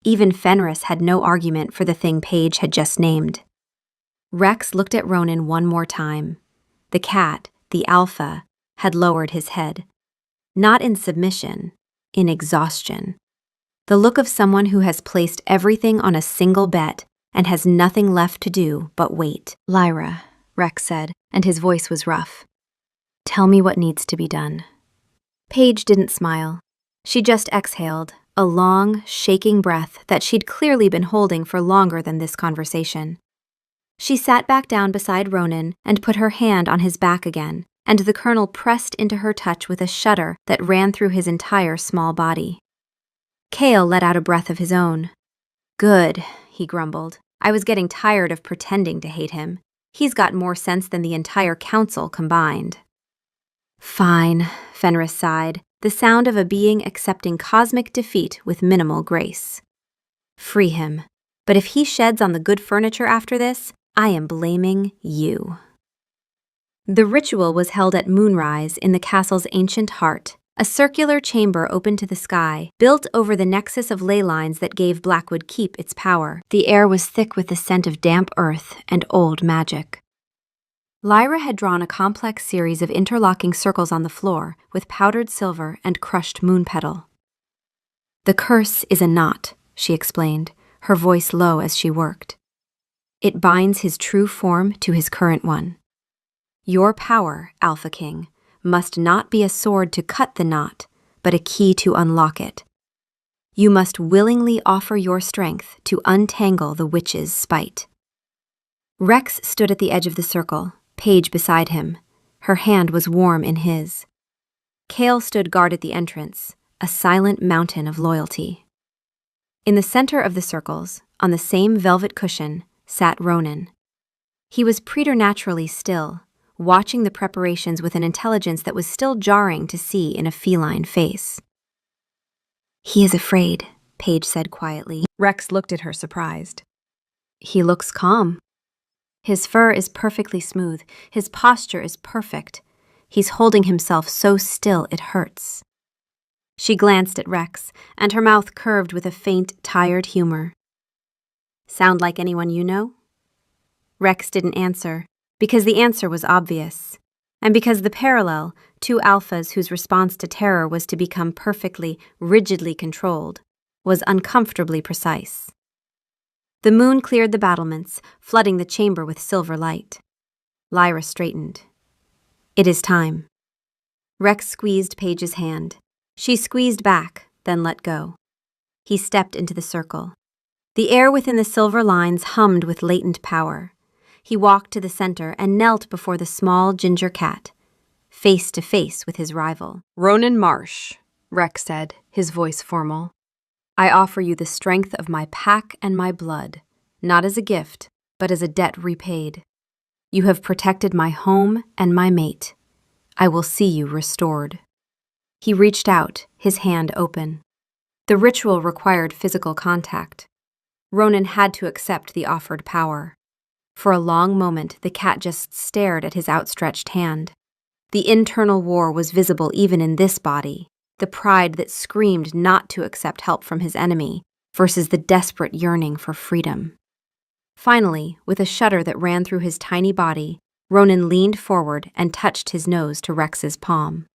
Even Fenris had no argument for the thing Paige had just named. Rex looked at Ronan one more time. The cat, the alpha, had lowered his head. Not in submission, in exhaustion. The look of someone who has placed everything on a single bet and has nothing left to do but wait. "Lyra," Rex said, and his voice was rough. "Tell me what needs to be done." Paige didn't smile. She just exhaled, a long, shaking breath that she'd clearly been holding for longer than this conversation. She sat back down beside Ronan and put her hand on his back again, and the colonel pressed into her touch with a shudder that ran through his entire small body. Cale let out a breath of his own. "Good," he grumbled. "I was getting tired of pretending to hate him. He's got more sense than the entire council combined." "Fine," Fenris sighed, the sound of a being accepting cosmic defeat with minimal grace. "Free him. But if he sheds on the good furniture after this, I am blaming you." The ritual was held at moonrise in the castle's ancient heart, a circular chamber open to the sky, built over the nexus of ley lines that gave Blackwood Keep its power. The air was thick with the scent of damp earth and old magic. Lyra had drawn a complex series of interlocking circles on the floor with powdered silver and crushed moon petal. "The curse is a knot," she explained, her voice low as she worked. "It binds his true form to his current one. Your power, Alpha King, must not be a sword to cut the knot, but a key to unlock it. You must willingly offer your strength to untangle the witch's spite." Rex stood at the edge of the circle, Paige beside him. Her hand was warm in his. Cale stood guard at the entrance, a silent mountain of loyalty. In the center of the circles, on the same velvet cushion, sat Ronan. He was preternaturally still, watching the preparations with an intelligence that was still jarring to see in a feline face. "He is afraid," Paige said quietly. Rex looked at her surprised. "He looks calm. His fur is perfectly smooth. His posture is perfect. He's holding himself so still it hurts." She glanced at Rex, and her mouth curved with a faint, tired humor. "Sound like anyone you know?" Rex didn't answer, because the answer was obvious, and because the parallel, two alphas whose response to terror was to become perfectly, rigidly controlled, was uncomfortably precise. The moon cleared the battlements, flooding the chamber with silver light. Lyra straightened. "It is time." Rex squeezed Paige's hand. She squeezed back, then let go. He stepped into the circle. The air within the silver lines hummed with latent power. He walked to the center and knelt before the small ginger cat, face to face with his rival. "Ronan Marsh," Rex said, his voice formal. "I offer you the strength of my pack and my blood, not as a gift, but as a debt repaid. You have protected my home and my mate. I will see you restored." He reached out, his hand open. The ritual required physical contact. Ronan had to accept the offered power. For a long moment, the cat just stared at his outstretched hand. The internal war was visible even in this body, the pride that screamed not to accept help from his enemy versus the desperate yearning for freedom. Finally, with a shudder that ran through his tiny body, Ronan leaned forward and touched his nose to Rex's palm.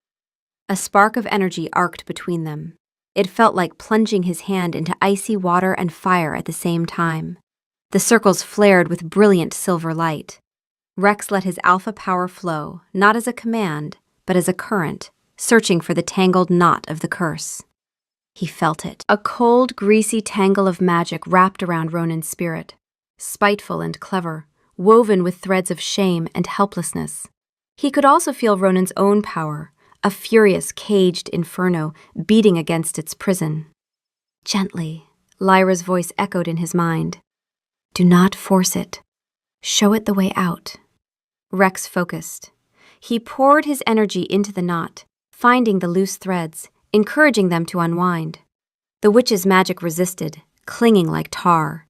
A spark of energy arced between them. It felt like plunging his hand into icy water and fire at the same time. The circles flared with brilliant silver light. Rex let his alpha power flow, not as a command, but as a current, searching for the tangled knot of the curse. He felt it. A cold, greasy tangle of magic wrapped around Ronan's spirit, spiteful and clever, woven with threads of shame and helplessness. He could also feel Ronan's own power, a furious, caged inferno beating against its prison. Gently, Lyra's voice echoed in his mind. Do not force it. Show it the way out. Rex focused. He poured his energy into the knot, finding the loose threads, encouraging them to unwind. The witch's magic resisted, clinging like tar.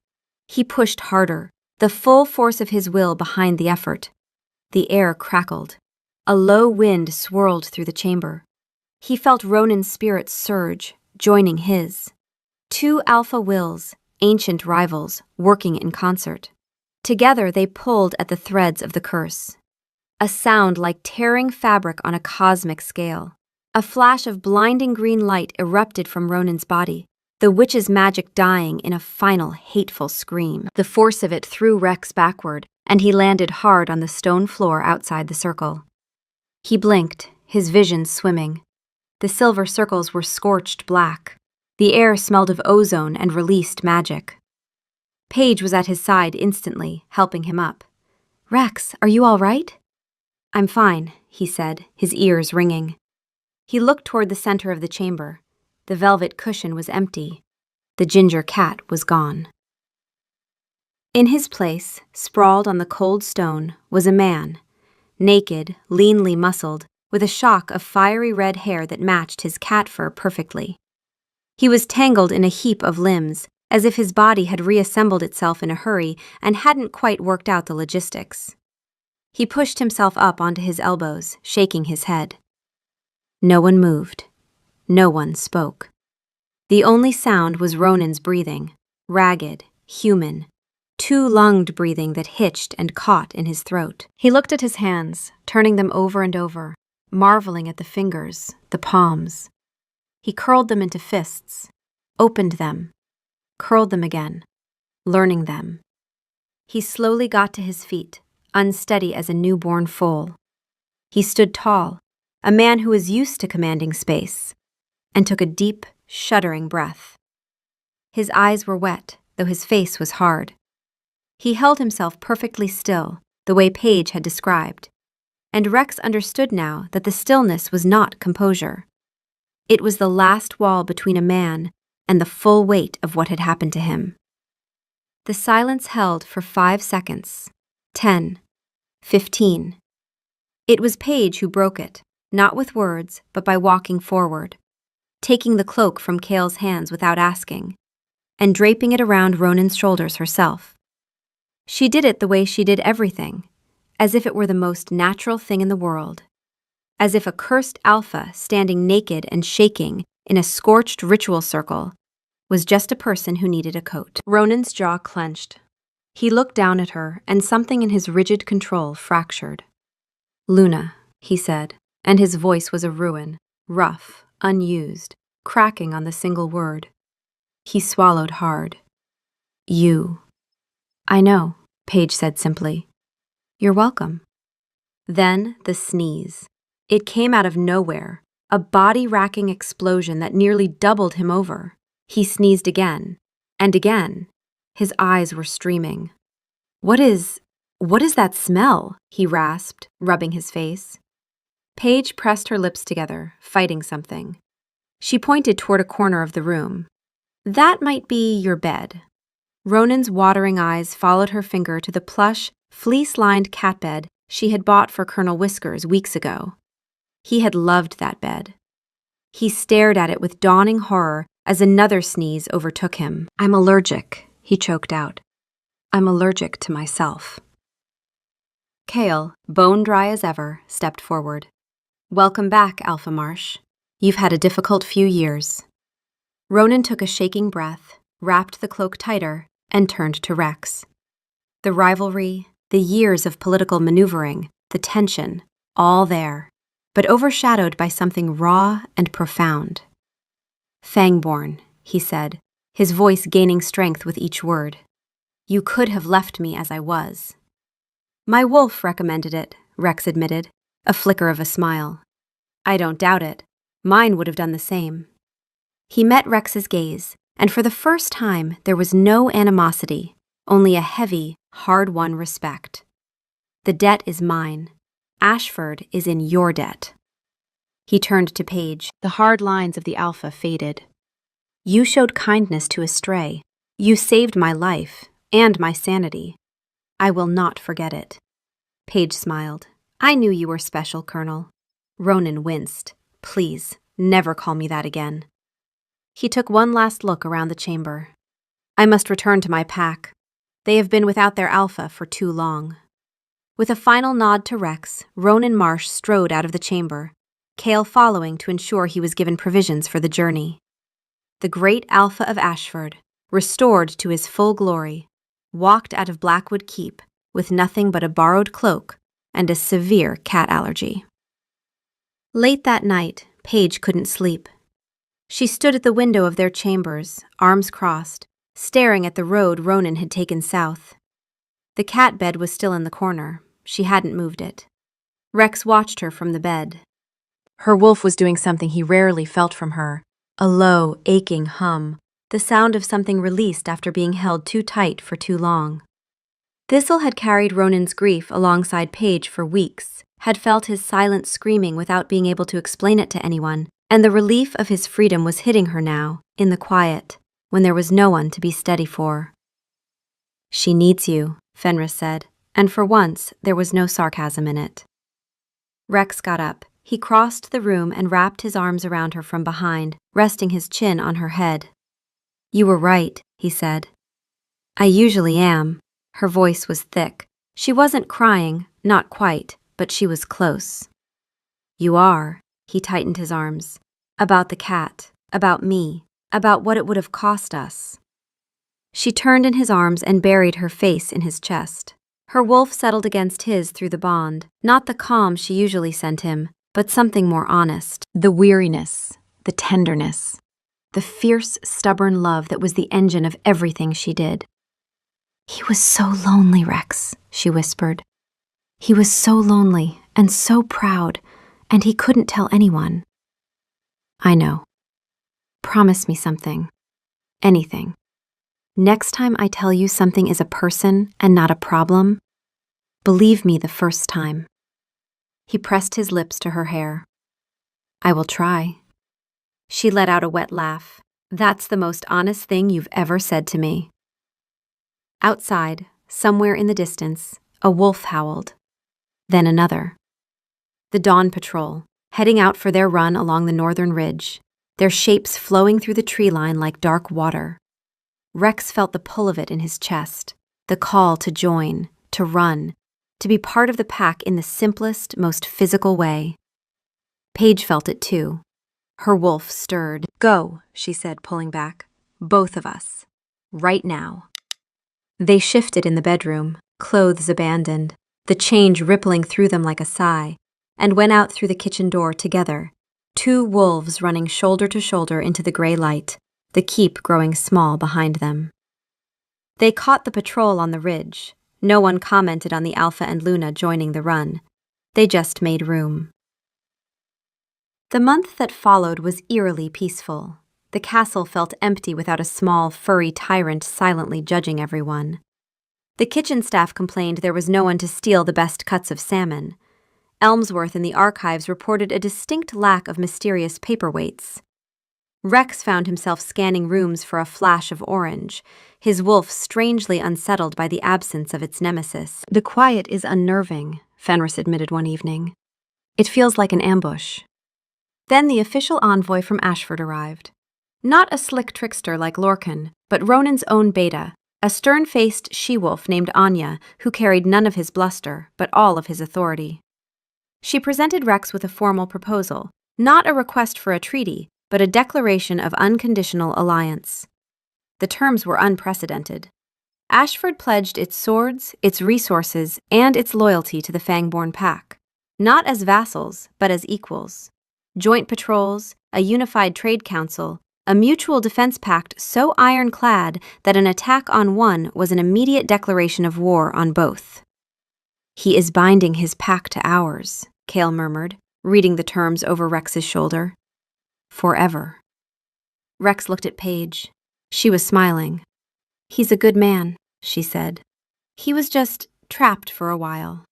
He pushed harder, the full force of his will behind the effort. The air crackled. A low wind swirled through the chamber. He felt Ronan's spirit surge, joining his. Two alpha wills, ancient rivals, working in concert. Together they pulled at the threads of the curse. A sound like tearing fabric on a cosmic scale. A flash of blinding green light erupted from Ronan's body, the witch's magic dying in a final hateful scream. The force of it threw Rex backward, and he landed hard on the stone floor outside the circle. He blinked, his vision swimming. The silver circles were scorched black. The air smelled of ozone and released magic. Paige was at his side instantly, helping him up. Rex, are you all right? I'm fine, he said, his ears ringing. He looked toward the center of the chamber. The velvet cushion was empty. The ginger cat was gone. In his place, sprawled on the cold stone, was a man, naked, leanly muscled, with a shock of fiery red hair that matched his cat fur perfectly. He was tangled in a heap of limbs, as if his body had reassembled itself in a hurry and hadn't quite worked out the logistics. He pushed himself up onto his elbows, shaking his head. No one moved. No one spoke. The only sound was Ronan's breathing, ragged, human, two-lunged breathing that hitched and caught in his throat. He looked at his hands, turning them over and over, marveling at the fingers, the palms. He curled them into fists, opened them, curled them again, learning them. He slowly got to his feet, unsteady as a newborn foal. He stood tall, a man who was used to commanding space, and took a deep, shuddering breath. His eyes were wet, though his face was hard. He held himself perfectly still, the way Paige had described, and Rex understood now that the stillness was not composure. It was the last wall between a man and the full weight of what had happened to him. The silence held for 5 seconds, 10, 15. It was Paige who broke it, not with words, but by walking forward, taking the cloak from Cale's hands without asking, and draping it around Ronan's shoulders herself. She did it the way she did everything, as if it were the most natural thing in the world, as if a cursed alpha standing naked and shaking in a scorched ritual circle was just a person who needed a coat. Ronan's jaw clenched. He looked down at her, and something in his rigid control fractured. Luna, he said, and his voice was a ruin, rough, unused, cracking on the single word. He swallowed hard. You. I know, Paige said simply. You're welcome. Then the sneeze. It came out of nowhere, a body-racking explosion that nearly doubled him over. He sneezed again, and again. His eyes were streaming. What is that smell? He rasped, rubbing his face. Paige pressed her lips together, fighting something. She pointed toward a corner of the room. That might be your bed. Ronan's watering eyes followed her finger to the plush, fleece-lined cat bed she had bought for Colonel Whiskers weeks ago. He had loved that bed. He stared at it with dawning horror as another sneeze overtook him. I'm allergic, he choked out. I'm allergic to myself. Cale, bone dry as ever, stepped forward. Welcome back, Alpha Marsh. You've had a difficult few years. Ronan took a shaking breath, wrapped the cloak tighter, and turned to Rex. The rivalry, the years of political maneuvering, the tension, all there, but overshadowed by something raw and profound. Fangborn, he said, his voice gaining strength with each word. You could have left me as I was. My wolf recommended it, Rex admitted, a flicker of a smile. I don't doubt it. Mine would have done the same. He met Rex's gaze, and for the first time there was no animosity, only a heavy, hard-won respect. The debt is mine. Ashford is in your debt. He turned to Paige. The hard lines of the Alpha faded. You showed kindness to a stray. You saved my life and my sanity. I will not forget it. Paige smiled. I knew you were special, Colonel. Ronan winced. Please, never call me that again. He took one last look around the chamber. I must return to my pack. They have been without their Alpha for too long. With a final nod to Rex, Ronan Marsh strode out of the chamber, Cale following to ensure he was given provisions for the journey. The great Alpha of Ashford, restored to his full glory, walked out of Blackwood Keep with nothing but a borrowed cloak and a severe cat allergy. Late that night, Paige couldn't sleep. She stood at the window of their chambers, arms crossed, staring at the road Ronan had taken south. The cat bed was still in the corner. She hadn't moved it. Rex watched her from the bed. Her wolf was doing something he rarely felt from her, a low, aching hum, the sound of something released after being held too tight for too long. Thistle had carried Ronan's grief alongside Paige for weeks, had felt his silent screaming without being able to explain it to anyone, and the relief of his freedom was hitting her now, in the quiet, when there was no one to be steady for. She needs you, Fenris said, and for once there was no sarcasm in it. Rex got up. He crossed the room and wrapped his arms around her from behind, resting his chin on her head. You were right, he said. I usually am. Her voice was thick. She wasn't crying, not quite, but she was close. You are, he tightened his arms. About the cat, about me, about what it would have cost us. She turned in his arms and buried her face in his chest. Her wolf settled against his through the bond, not the calm she usually sent him, but something more honest. The weariness, the tenderness, the fierce, stubborn love that was the engine of everything she did. He was so lonely, Rex, she whispered. He was so lonely and so proud, and he couldn't tell anyone. I know. Promise me something. Anything. Next time I tell you something is a person and not a problem, believe me the first time. He pressed his lips to her hair. I will try. She let out a wet laugh. That's the most honest thing you've ever said to me. Outside, somewhere in the distance, a wolf howled. Then another. The dawn patrol, heading out for their run along the northern ridge, their shapes flowing through the tree line like dark water. Rex felt the pull of it in his chest, the call to join, to run, to be part of the pack in the simplest, most physical way. Paige felt it too. Her wolf stirred. Go, she said, pulling back. Both of us. Right now. They shifted in the bedroom, clothes abandoned, the change rippling through them like a sigh, and went out through the kitchen door together, two wolves running shoulder to shoulder into the gray light, the keep growing small behind them. They caught the patrol on the ridge. No one commented on the Alpha and Luna joining the run. They just made room. The month that followed was eerily peaceful. The castle felt empty without a small, furry tyrant silently judging everyone. The kitchen staff complained there was no one to steal the best cuts of salmon. Elmsworth in the archives reported a distinct lack of mysterious paperweights. Rex found himself scanning rooms for a flash of orange, his wolf strangely unsettled by the absence of its nemesis. The quiet is unnerving, Fenris admitted one evening. It feels like an ambush. Then the official envoy from Ashford arrived. Not a slick trickster like Lorcan, but Ronan's own beta, a stern-faced she-wolf named Anya, who carried none of his bluster, but all of his authority. She presented Rex with a formal proposal, not a request for a treaty, but a declaration of unconditional alliance. The terms were unprecedented. Ashford pledged its swords, its resources, and its loyalty to the Fangborn Pack, not as vassals, but as equals. Joint patrols, a unified trade council, a mutual defense pact so ironclad that an attack on one was an immediate declaration of war on both. He is binding his pack to ours, Cale murmured, reading the terms over Rex's shoulder. Forever. Rex looked at Paige. She was smiling. He's a good man, she said. He was just trapped for a while.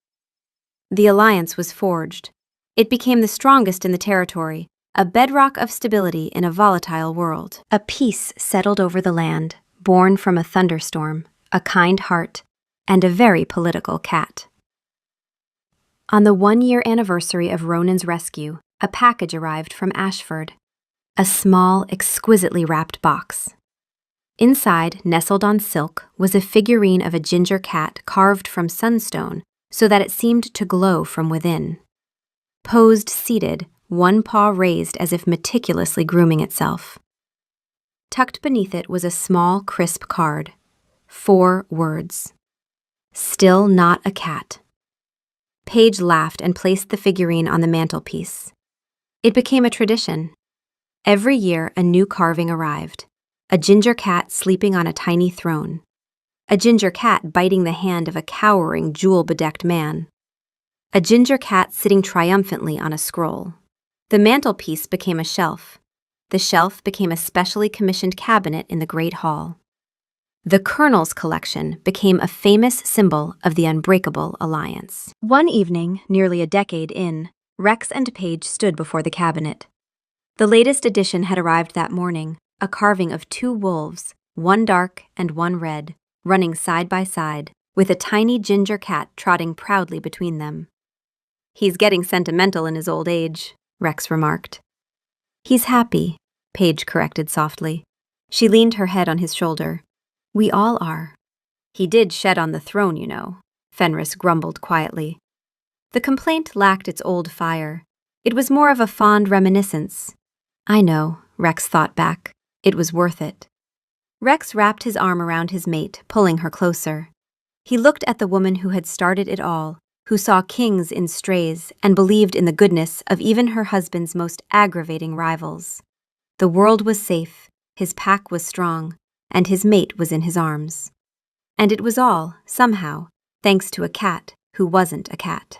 The alliance was forged. It became the strongest in the territory, a bedrock of stability in a volatile world. A peace settled over the land, born from a thunderstorm, a kind heart, and a very political cat. On the 1-year anniversary of Ronan's rescue, a package arrived from Ashford. A small, exquisitely wrapped box. Inside, nestled on silk, was a figurine of a ginger cat carved from sunstone so that it seemed to glow from within. Posed seated, one paw raised as if meticulously grooming itself. Tucked beneath it was a small, crisp card. 4 words. Still not a cat. Paige laughed and placed the figurine on the mantelpiece. It became a tradition. Every year, a new carving arrived. A ginger cat sleeping on a tiny throne. A ginger cat biting the hand of a cowering, jewel-bedecked man. A ginger cat sitting triumphantly on a scroll. The mantelpiece became a shelf. The shelf became a specially commissioned cabinet in the Great Hall. The Colonel's collection became a famous symbol of the Unbreakable Alliance. One evening, nearly a decade in, Rex and Paige stood before the cabinet. The latest addition had arrived that morning, a carving of 2 wolves, one dark and one red, running side by side, with a tiny ginger cat trotting proudly between them. "He's getting sentimental in his old age," Rex remarked. "He's happy," Paige corrected softly. She leaned her head on his shoulder. "We all are." "He did shed on the throne, you know," Fenris grumbled quietly. The complaint lacked its old fire. It was more of a fond reminiscence. "I know," Rex thought back. It was worth it. Rex wrapped his arm around his mate, pulling her closer. He looked at the woman who had started it all, who saw kings in strays and believed in the goodness of even her husband's most aggravating rivals. The world was safe, his pack was strong, and his mate was in his arms. And it was all, somehow, thanks to a cat who wasn't a cat.